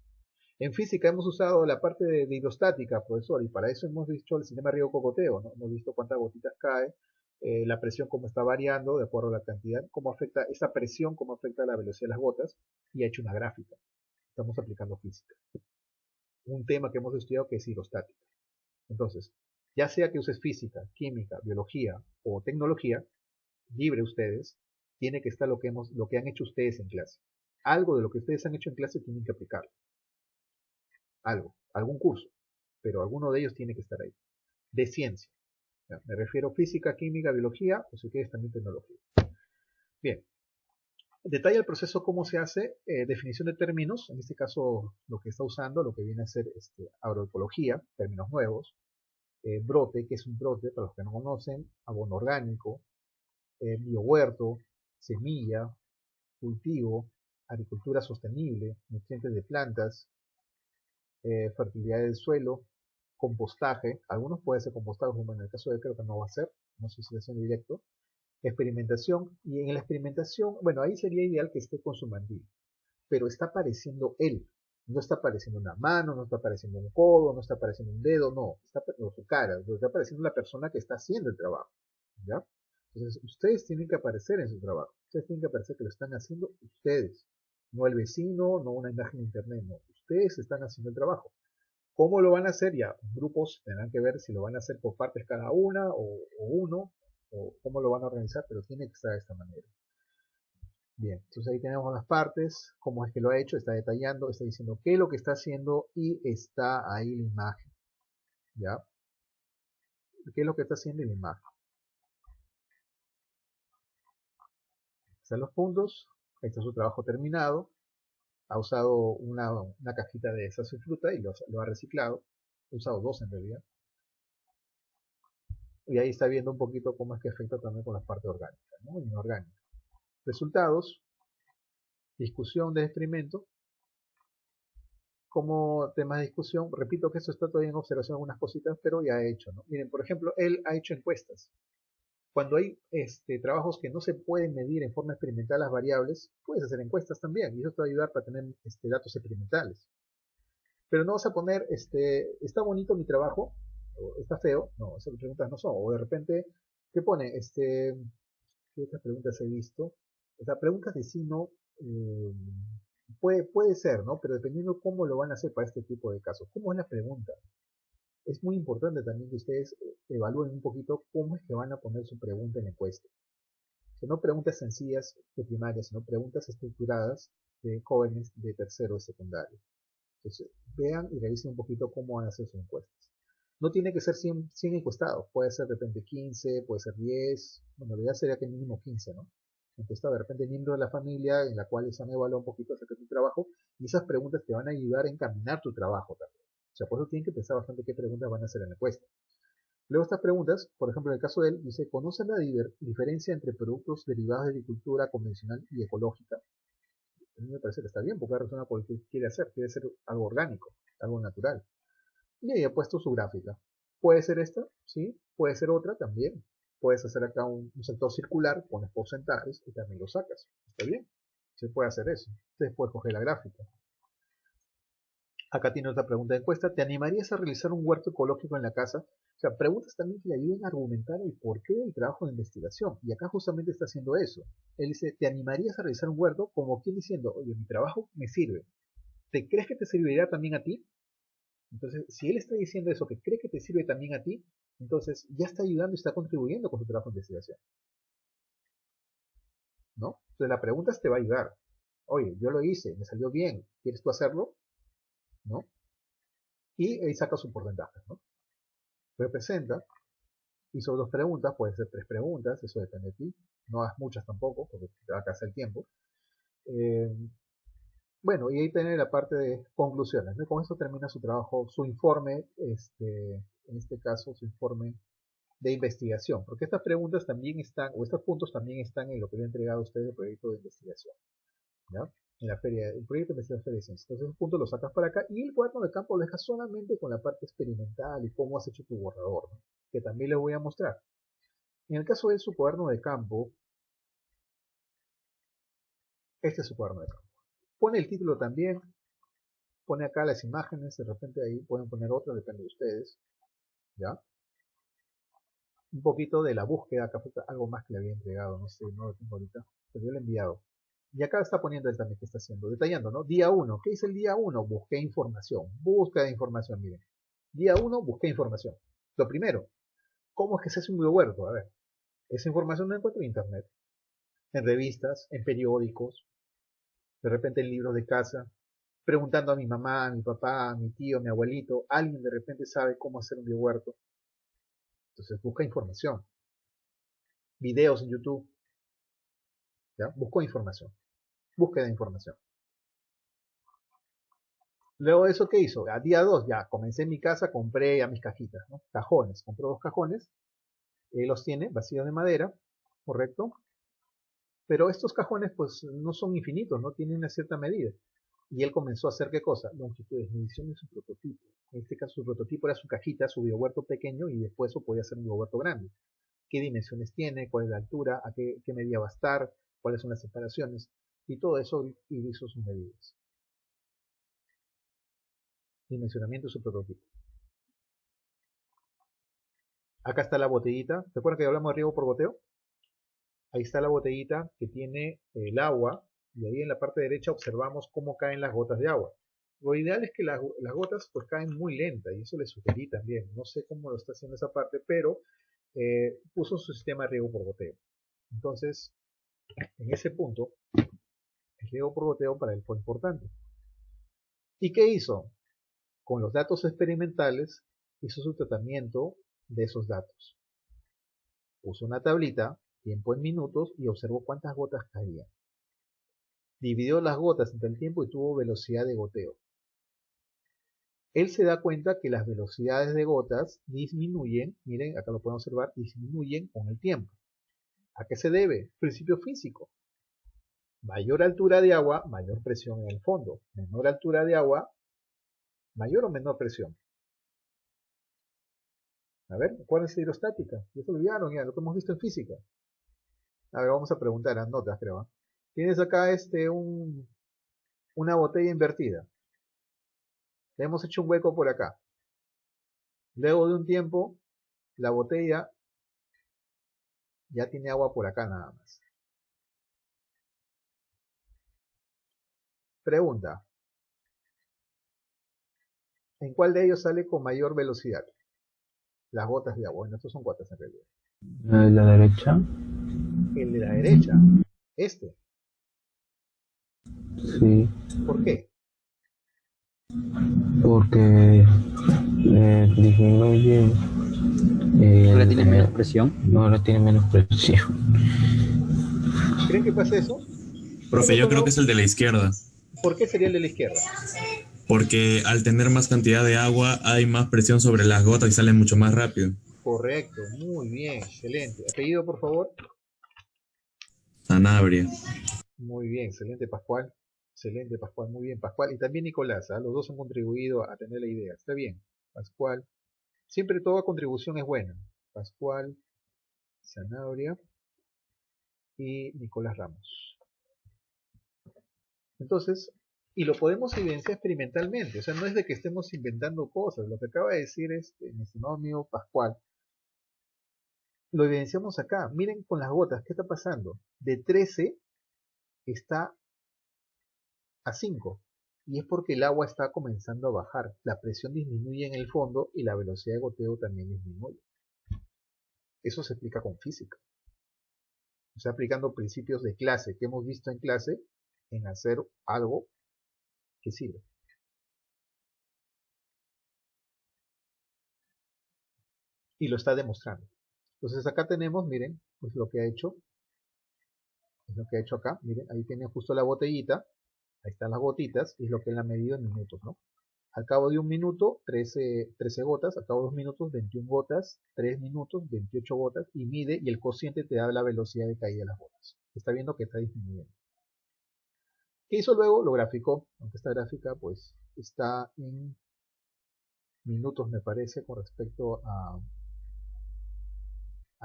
En física hemos usado la parte de hidrostática, profesor, y para eso hemos visto el sistema río-cocoteo, ¿no? Hemos visto cuántas gotitas cae, la presión cómo está variando de acuerdo a la cantidad, cómo afecta esa presión, cómo afecta la velocidad de las gotas, y ha hecho una gráfica. Estamos aplicando física. Un tema que hemos estudiado que es hidrostática. Entonces, ya sea que uses física, química, biología o tecnología, libre ustedes, tiene que estar lo que han hecho ustedes en clase. Algo de lo que ustedes han hecho en clase tienen que aplicarlo. Algún curso, pero alguno de ellos tiene que estar ahí. De ciencia. ¿Ya? Me refiero a física, química, biología, o si quieres también tecnología. Bien. Detalla el proceso cómo se hace, definición de términos, en este caso lo que está usando, lo que viene a ser agroecología, términos nuevos, brote, que es un brote, para los que no conocen, abono orgánico, biohuerto, semilla, cultivo, agricultura sostenible, nutrientes de plantas, fertilidad del suelo, compostaje, algunos puede ser compostaje, como en el caso de creo que no va a ser, no sé si es en directo, experimentación, y en la experimentación, bueno, ahí sería ideal que esté con su mandil, pero está apareciendo él, no está apareciendo una mano, no está apareciendo un codo, no está apareciendo un dedo, no, está su cara, está apareciendo la persona que está haciendo el trabajo, ¿ya? Entonces, ustedes tienen que aparecer en su trabajo, ustedes tienen que aparecer que lo están haciendo ustedes, no el vecino, no una imagen de internet, no, ustedes están haciendo el trabajo. ¿Cómo lo van a hacer? Ya, grupos tendrán que ver si lo van a hacer por partes cada una o uno, o cómo lo van a organizar, pero tiene que estar de esta manera. Bien, entonces ahí tenemos las partes, cómo es que lo ha hecho, está detallando, está diciendo qué es lo que está haciendo y está ahí la imagen. ¿Ya? ¿Qué es lo que está haciendo y la imagen? Están los puntos, ahí está su trabajo terminado, ha usado una cajita de salsa y fruta y lo ha reciclado, ha usado dos en realidad. Y ahí está viendo un poquito cómo es que afecta también con la parte orgánica, ¿no? Inorgánica. Resultados, discusión del experimento, como tema de discusión, repito que esto está todavía en observación algunas cositas, pero ya he hecho, ¿no? Miren, por ejemplo, él ha hecho encuestas. Cuando hay trabajos que no se pueden medir en forma experimental las variables, puedes hacer encuestas también, y eso te va a ayudar para tener datos experimentales. Pero no vas a poner, ¿está bonito mi trabajo? ¿O está feo? No, esas preguntas no son. O de repente, ¿qué pone? ¿Qué otras preguntas he visto? O sea, preguntas de sí no, puede ser, ¿no? Pero dependiendo cómo lo van a hacer para este tipo de casos. ¿Cómo es la pregunta? Es muy importante también que ustedes evalúen un poquito cómo es que van a poner su pregunta en la encuesta. O sea, no preguntas sencillas de primaria, sino preguntas estructuradas de jóvenes de tercero o secundario. Entonces, vean y revisen un poquito cómo van a hacer sus encuestas. No tiene que ser 100 encuestados, puede ser de repente 15, puede ser 10, bueno, la idea sería que mínimo 15, ¿no? Encuesta de repente miembro de la familia en la cual se han evaluado un poquito acerca de tu trabajo y esas preguntas te van a ayudar a encaminar tu trabajo también. O sea, por eso tienen que pensar bastante qué preguntas van a hacer en la encuesta. Luego estas preguntas, por ejemplo en el caso de él, dice, ¿conoce la diferencia entre productos derivados de agricultura convencional y ecológica? A mí me parece que está bien, porque la persona por lo que quiere hacer algo orgánico, algo natural. Y ahí ha puesto su gráfica. ¿Puede ser esta? Sí. ¿Puede ser otra? También. puedes hacer acá un sector circular, pones porcentajes y también lo sacas. ¿Está bien? Se puede hacer eso. Ustedes pueden coger la gráfica. Acá tiene otra pregunta de encuesta. ¿Te animarías a realizar un huerto ecológico en la casa? O sea, preguntas también que le ayuden a argumentar el porqué del trabajo de investigación. Y acá justamente está haciendo eso. Él dice, ¿te animarías a realizar un huerto? Como quien diciendo, oye, mi trabajo me sirve. ¿Te crees que te servirá también a ti? Entonces, si él está diciendo eso, que cree que te sirve también a ti, entonces ya está ayudando y está contribuyendo con tu trabajo de investigación. ¿No? Entonces la pregunta te va a ayudar. Oye, yo lo hice, me salió bien, ¿quieres tú hacerlo? ¿No? Y ahí saca su porcentaje, ¿no? Representa, hizo 2 preguntas, puede ser 3 preguntas, eso depende de ti. No hagas muchas tampoco, porque te va a casar el tiempo. Bueno, y ahí tiene la parte de conclusiones, ¿no? Con eso termina su trabajo, su informe, en este caso, su informe de investigación, porque estas preguntas también están, o estos puntos también están en lo que le he entregado a ustedes el proyecto de investigación, ¿ya? En la feria, el proyecto de investigación Feria de Ciencias. Entonces, esos puntos los sacas para acá y el cuaderno de campo lo dejas solamente con la parte experimental y cómo has hecho tu borrador, ¿no? Que también les voy a mostrar. En el caso de su cuaderno de campo, este es su cuaderno de campo. Pone el título también, pone acá las imágenes, de repente ahí pueden poner otra, depende de ustedes, ¿ya? Un poquito de la búsqueda, acá fue algo más que le había entregado, no sé, no lo tengo ahorita, pero yo le he enviado. Y acá está poniendo él también qué está haciendo, detallando, ¿no? Día 1, ¿qué hice el día 1? Busqué información, búsqueda de información, miren. Día 1, busqué información. Lo primero, ¿cómo es que se hace un biohuerto? A ver, esa información la encuentro en internet, en revistas, en periódicos, de repente en libros de casa, preguntando a mi mamá, a mi papá, a mi tío, a mi abuelito, alguien de repente sabe cómo hacer un biohuerto. Entonces busca información, videos en YouTube, ¿ya? Buscó información, búsqueda de información. Luego de eso, ¿qué hizo? A día 2 ya comencé en mi casa, compré ya mis cajitas, ¿no? Cajones, compró 2 cajones, los tiene vacíos de madera, correcto, pero estos cajones pues no son infinitos, no tienen una cierta medida. Y él comenzó a hacer ¿qué cosa? Longitudes, medición de su prototipo. En este caso su prototipo era su cajita, su biohuerto pequeño y después eso podía ser un biohuerto grande. ¿Qué dimensiones tiene? ¿Cuál es la altura? ¿A qué medida va a estar? ¿Cuáles son las separaciones? Y todo eso hizo sus medidas. Dimensionamiento de su prototipo. Acá está la botellita. ¿Se acuerdan que hablamos de riego por goteo? Ahí está la botellita que tiene el agua y ahí en la parte derecha observamos cómo caen las gotas de agua. Lo ideal es que las gotas pues caen muy lenta y eso le sugerí también. No sé cómo lo está haciendo esa parte, pero puso su sistema de riego por goteo. Entonces, en ese punto, el riego por goteo para él fue importante. ¿Y qué hizo? Con los datos experimentales hizo su tratamiento de esos datos. Puso una tablita, tiempo en minutos y observó cuántas gotas caían. Dividió las gotas entre el tiempo y tuvo velocidad de goteo. Él se da cuenta que las velocidades de gotas disminuyen, miren, acá lo pueden observar, disminuyen con el tiempo. ¿A qué se debe? Principio físico. Mayor altura de agua, mayor presión en el fondo. Menor altura de agua, mayor o menor presión. A ver, ¿cuál es la hidrostática? Ya se olvidaron ya, lo que hemos visto en física. A ver, vamos a preguntar a notas, creo. Tienes acá una botella invertida. Le hemos hecho un hueco por acá. Luego de un tiempo, la botella ya tiene agua por acá nada más. Pregunta. ¿En cuál de ellos sale con mayor velocidad? Las gotas de agua. Bueno, estos son gotas en realidad. ¿La derecha? El de la derecha. Este. Sí, ¿Por qué? porque disminuye. ¿Ahora tienes menos presión? No, ahora tiene menos presión. ¿Creen que pasa eso? Profe, yo creo que es el de la izquierda, ¿Por qué sería el de la izquierda? porque al tener más cantidad de agua hay más presión sobre las gotas y salen mucho más rápido. Correcto, muy bien, excelente. ¿Apellido, por favor? Sanabria. Muy bien, excelente, Pascual. Excelente, Pascual, muy bien, Pascual. Y también Nicolás, los dos han contribuido a tener la idea. Está bien, Pascual. Siempre toda contribución es buena. Pascual Zanabria y Nicolás Ramos. Entonces, y lo podemos evidenciar experimentalmente, o sea, no es de que estemos inventando cosas, lo que acaba de decir mi estimado amigo Pascual, lo evidenciamos acá. Miren con las gotas, ¿qué está pasando? De 13 está a 5, y es porque el agua está comenzando a bajar, la presión disminuye en el fondo y la velocidad de goteo también disminuye. Eso se explica con física. O sea, aplicando principios de clase que hemos visto en clase en hacer algo que sirve. Y lo está demostrando. Entonces acá tenemos, miren, pues lo que ha hecho. Es lo que ha hecho acá. Miren, ahí tiene justo la botellita. Ahí están las gotitas. Y es lo que él ha medido en minutos, ¿no? Al cabo de un minuto, 13 gotas. Al cabo de 2 minutos, 21 gotas. 3 minutos, 28 gotas. Y mide, y el cociente te da la velocidad de caída de las gotas. Está viendo que está disminuyendo. ¿Qué hizo luego? Lo graficó. Aunque esta gráfica, pues, está en minutos, me parece, con respecto a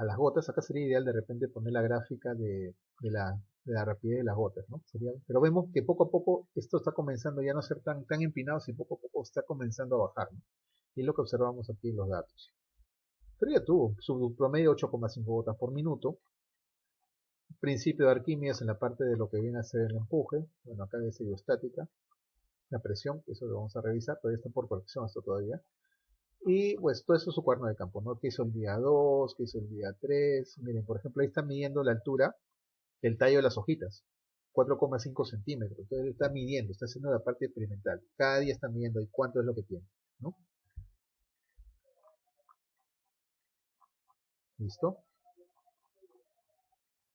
las gotas. Acá sería ideal de repente poner la gráfica de la rapidez de las gotas, ¿no? Pero vemos que poco a poco esto está comenzando ya no a ser tan empinado, y poco a poco está comenzando a bajar, ¿no? Y es lo que observamos aquí en los datos. Pero ya tuvo su promedio 8,5 gotas por minuto. Principio de Arquímedes en la parte de lo que viene a ser el empuje. Bueno, acá es hidrostática. La presión, eso lo vamos a revisar, todavía está por corrección esto todavía. Y pues todo eso es su cuaderno de campo, ¿no? ¿Qué hizo el día 2? ¿Qué hizo el día 3? Miren, por ejemplo, ahí está midiendo la altura del tallo de las hojitas, 4,5 centímetros. Entonces él está midiendo, está haciendo la parte experimental. Cada día está midiendo y cuánto es lo que tiene, ¿no? ¿Listo?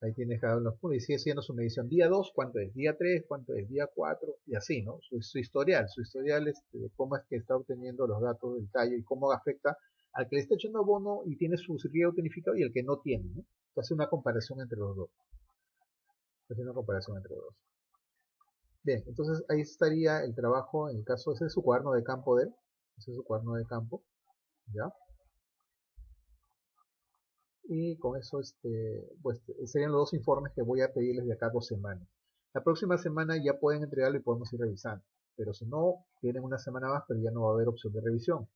Ahí tiene cada uno de los puntos y sigue haciendo su medición. Día 2, ¿cuánto es? Día 3, ¿cuánto es? Día 4, y así, ¿no? Su historial de cómo es que está obteniendo los datos del tallo y cómo afecta al que le está echando abono y tiene su riego tonificado y el que no tiene, ¿no? Hace una comparación entre los dos. Hace una comparación entre los dos. Bien, entonces ahí estaría el trabajo, en el caso, ese es su cuaderno de campo de él. Ese es su cuaderno de campo, ¿ya? Y con eso, pues serían los dos informes que voy a pedirles de acá a 2 semanas. La próxima semana ya pueden entregarlo y podemos ir revisando. Pero si no, tienen una semana más, pero ya no va a haber opción de revisión.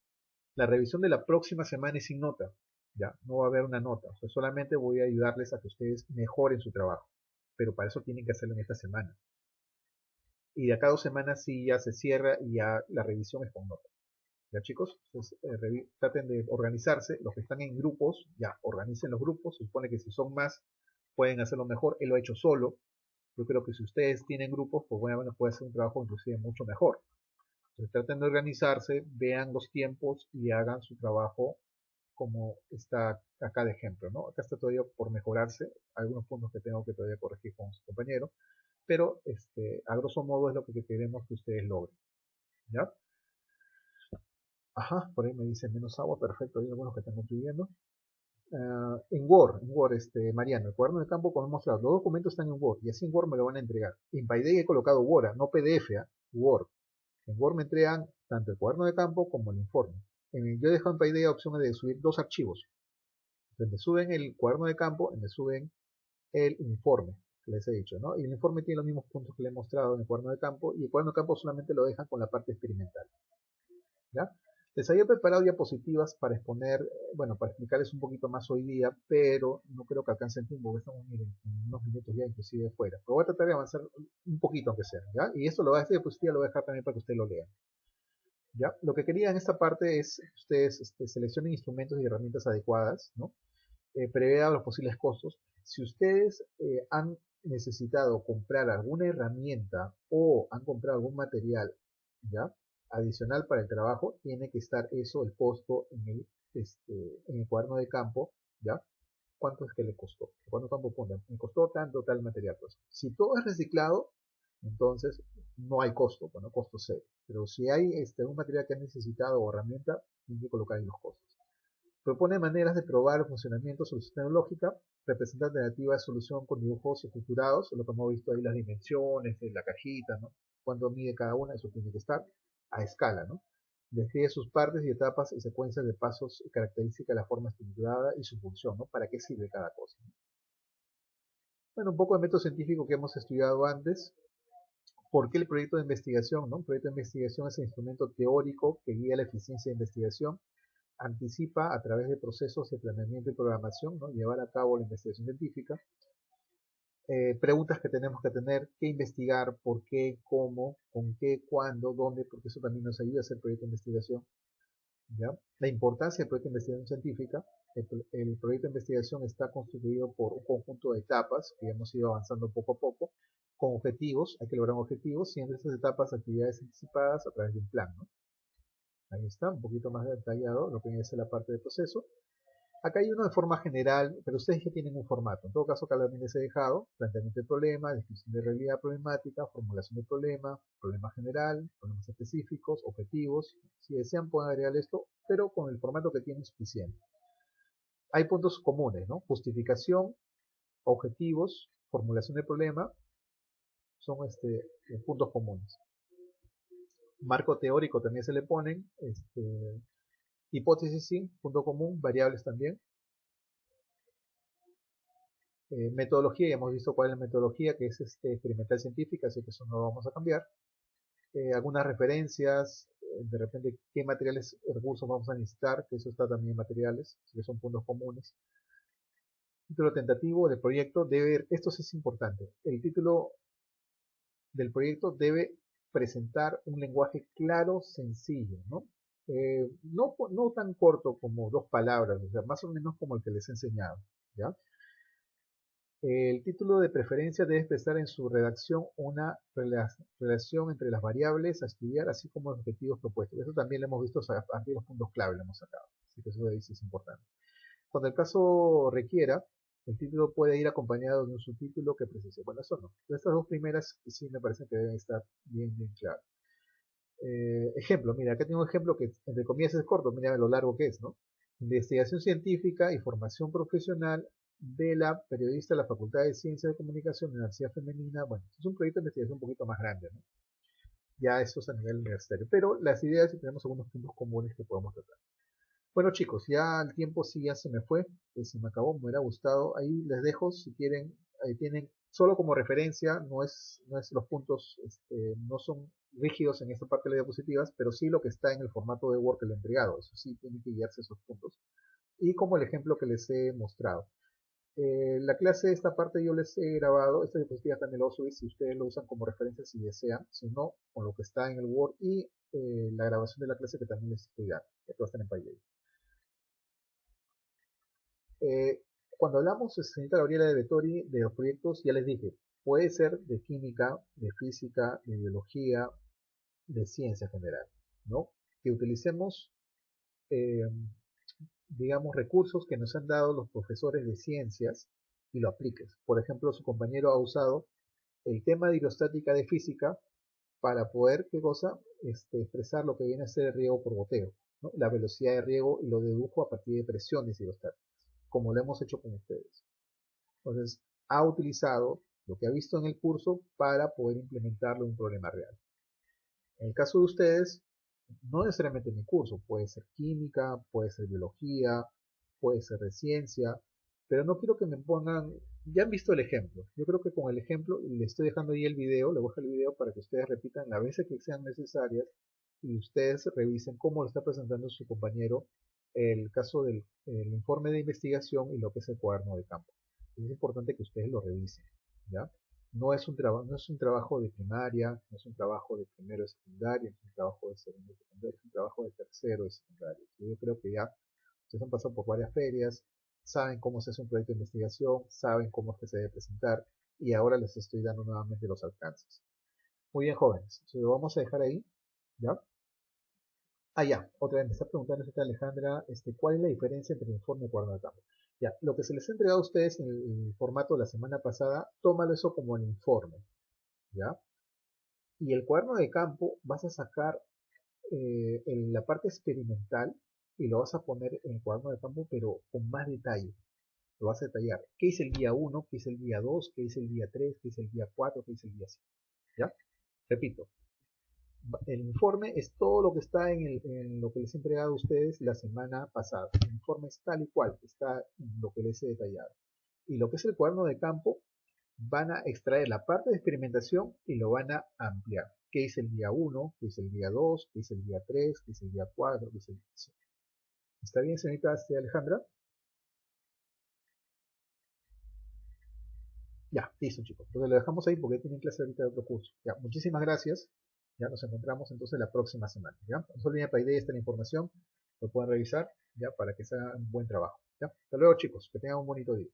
La revisión de la próxima semana es sin nota, ¿ya? No va a haber una nota. O sea, solamente voy a ayudarles a que ustedes mejoren su trabajo. Pero para eso tienen que hacerlo en esta semana. Y de acá a 2 semanas sí ya se cierra y ya la revisión es con nota. ¿Ya, chicos? Entonces, traten de organizarse. Los que están en grupos, ya, organicen los grupos. Se supone que si son más, pueden hacerlo mejor. Él lo ha hecho solo. Yo creo que si ustedes tienen grupos, pues bueno, puede hacer un trabajo inclusive mucho mejor. Entonces, traten de organizarse, vean los tiempos y hagan su trabajo como está acá de ejemplo, ¿no? Acá está todavía por mejorarse. Algunos puntos que tengo que todavía corregir con su compañero. Pero, a grosso modo es lo que queremos que ustedes logren. ¿Ya? Ajá, por ahí me dice menos agua, perfecto, hay algunos que están contribuyendo. En Word, Mariano, el cuaderno de campo, como hemos mostrado, los documentos están en Word, y así en Word me lo van a entregar. En Paideia he colocado Word, no PDF, Word. En Word me entregan tanto el cuaderno de campo como el informe. Yo he dejado en Paideia opciones de subir 2 archivos. Entonces me suben el cuaderno de campo y me suben el informe, que les he dicho, ¿no? Y el informe tiene los mismos puntos que les he mostrado en el cuaderno de campo, y el cuaderno de campo solamente lo dejan con la parte experimental. ¿Ya? Les había preparado diapositivas para exponer, bueno, para explicarles un poquito más hoy día, pero no creo que alcance el tiempo, porque estamos, miren, en unos minutos ya inclusive fuera. Pero voy a tratar de avanzar un poquito aunque sea, ¿ya? Y esto esta diapositiva lo voy a dejar también para que ustedes lo lean. ¿Ya? Lo que quería en esta parte es que ustedes seleccionen instrumentos y herramientas adecuadas, ¿no? Prevean los posibles costos. Si ustedes han necesitado comprar alguna herramienta o han comprado algún material, ¿ya? Adicional para el trabajo, tiene que estar eso, el costo en el cuaderno de campo, ¿ya? ¿Cuánto es que le costó? El cuaderno de campo pone, me costó tanto tal material. Pues. Si todo es reciclado, entonces no hay costo, bueno, costo cero. Pero si hay un material que han necesitado o herramienta, tiene que colocar ahí los costos. Propone maneras de probar el funcionamiento, solución tecnológica, representa alternativa de solución con dibujos estructurados, lo que hemos visto ahí, las dimensiones de la cajita, ¿no? Cuánto mide cada una, eso tiene que estar a escala, ¿no? Describe sus partes y etapas y secuencias de pasos y características de la forma estructurada y su función, ¿no? ¿Para qué sirve cada cosa? Bueno, un poco de método científico que hemos estudiado antes. ¿Por qué el proyecto de investigación? ¿No? El proyecto de investigación es el instrumento teórico que guía la eficiencia de investigación, anticipa a través de procesos de planeamiento y programación, ¿no? Llevar a cabo la investigación científica. Preguntas que tenemos que tener, qué investigar, por qué, cómo, con qué, cuándo, dónde, porque eso también nos ayuda a hacer proyecto de investigación. ¿Ya? La importancia del proyecto de investigación científica. El proyecto de investigación está constituido por un conjunto de etapas que hemos ido avanzando poco a poco, con objetivos, hay que lograr objetivos, siendo estas etapas actividades anticipadas a través de un plan, ¿no? Ahí está, un poquito más detallado lo que es la parte de proceso. Acá hay uno de forma general, pero ustedes ya tienen un formato. En todo caso, acá también les he dejado planteamiento de problema, descripción de realidad problemática, formulación de problema, problema general, problemas específicos, objetivos. Si desean pueden agregar esto, pero con el formato que tienen es suficiente. Hay puntos comunes, ¿no? Justificación, objetivos, formulación de problema, son puntos comunes. Marco teórico también se le ponen, hipótesis sí, punto común, variables también. Metodología, ya hemos visto cuál es la metodología, que es experimental científica, así que eso no lo vamos a cambiar. Algunas referencias, de repente qué materiales o recursos vamos a necesitar, que eso está también en materiales, que son puntos comunes. Título tentativo del proyecto debe, esto sí es importante, el título del proyecto debe presentar un lenguaje claro, sencillo, ¿no? No tan corto como 2 palabras, o sea, más o menos como el que les he enseñado, ¿ya? El título de preferencia debe expresar en su redacción una relación entre las variables a estudiar, así como los objetivos propuestos. Eso también lo hemos visto a partir de los puntos clave, lo hemos sacado. Así que eso de ahí sí es importante. Cuando el caso requiera, el título puede ir acompañado de un subtítulo que precise. Bueno, eso no. Estas 2 primeras sí me parece que deben estar bien claras. Ejemplo, mira, acá tengo un ejemplo que entre comillas es corto, mira lo largo que es, ¿no? Investigación científica y formación profesional de la periodista de la Facultad de Ciencias de Comunicación de la Universidad Femenina. Bueno, es un proyecto de investigación un poquito más grande, ¿no? Ya eso es a nivel universitario, pero las ideas y tenemos algunos puntos comunes que podemos tratar. Bueno chicos, ya el tiempo sí ya se me fue, se me acabó, me hubiera gustado, ahí les dejo si quieren, ahí tienen, solo como referencia, no es los puntos, no son rígidos en esta parte de las diapositivas, pero sí lo que está en el formato de Word que le he entregado, eso sí, tienen que guiarse esos puntos. Y como el ejemplo que les he mostrado. La clase, esta parte yo les he grabado, esta diapositiva también lo subí si ustedes lo usan como referencia si desean, si no, con lo que está en el Word y la grabación de la clase que también les estudiar, que va a estar en Payday. Cuando hablamos, señorita Gabriela de Vettori, de los proyectos, ya les dije, puede ser de química, de física, de biología, de ciencia general, ¿no? Que utilicemos, digamos, recursos que nos han dado los profesores de ciencias y lo apliques. Por ejemplo, su compañero ha usado el tema de hidrostática de física para poder, ¿qué cosa? Expresar lo que viene a ser el riego por goteo, ¿no? La velocidad de riego y lo dedujo a partir de presiones hidrostáticas, como lo hemos hecho con ustedes. Entonces, ha utilizado lo que ha visto en el curso para poder implementarlo en un problema real. En el caso de ustedes, no necesariamente en el curso, puede ser química, puede ser biología, puede ser de ciencia, pero no quiero que me pongan, ya han visto el ejemplo, yo creo que con el ejemplo, y le estoy dejando ahí el video, le voy a dejar el video para que ustedes repitan las veces que sean necesarias y ustedes revisen cómo lo está presentando su compañero el caso del informe de investigación y lo que es el cuaderno de campo. Es importante que ustedes lo revisen, ¿ya? No es un trabajo de primaria, no es un trabajo de primero de secundaria, no es un trabajo de segundo de secundaria, es un trabajo de tercero de secundaria. Yo creo que ya ustedes han pasado por varias ferias, saben cómo se hace un proyecto de investigación, saben cómo es que se debe presentar y ahora les estoy dando nuevamente los alcances. Muy bien, jóvenes, entonces lo vamos a dejar ahí, ¿ya? Ah, ya, otra vez me está preguntando esta Alejandra, ¿cuál es la diferencia entre el informe y el cuaderno de campo? Ya, lo que se les ha entregado a ustedes en el formato de la semana pasada, tómalo eso como el informe, ¿ya? Y el cuaderno de campo vas a sacar en la parte experimental y lo vas a poner en el cuaderno de campo, pero con más detalle. Lo vas a detallar. ¿Qué hice el día 1? ¿Qué hice el día 2? ¿Qué hice el día 3? ¿Qué hice el día 4? ¿Qué hice el día 5? ¿Ya? Repito. El informe es todo lo que está en lo que les he entregado a ustedes la semana pasada. El informe es tal y cual, está en lo que les he detallado. Y lo que es el cuaderno de campo, van a extraer la parte de experimentación y lo van a ampliar. ¿Qué es el día 1? ¿Qué es el día 2? ¿Qué es el día 3? ¿Qué es el día 4? ¿Qué es el día 5? ¿Está bien, señorita Alejandra? Ya, listo, chicos. Entonces lo dejamos ahí porque tienen clase ahorita de otro curso. Ya, muchísimas gracias. Ya nos encontramos entonces la próxima semana. Ya, no se olviden, para ahí está la información. Lo pueden revisar ya para que se hagan un buen trabajo. Ya, hasta luego, chicos. Que tengan un bonito día.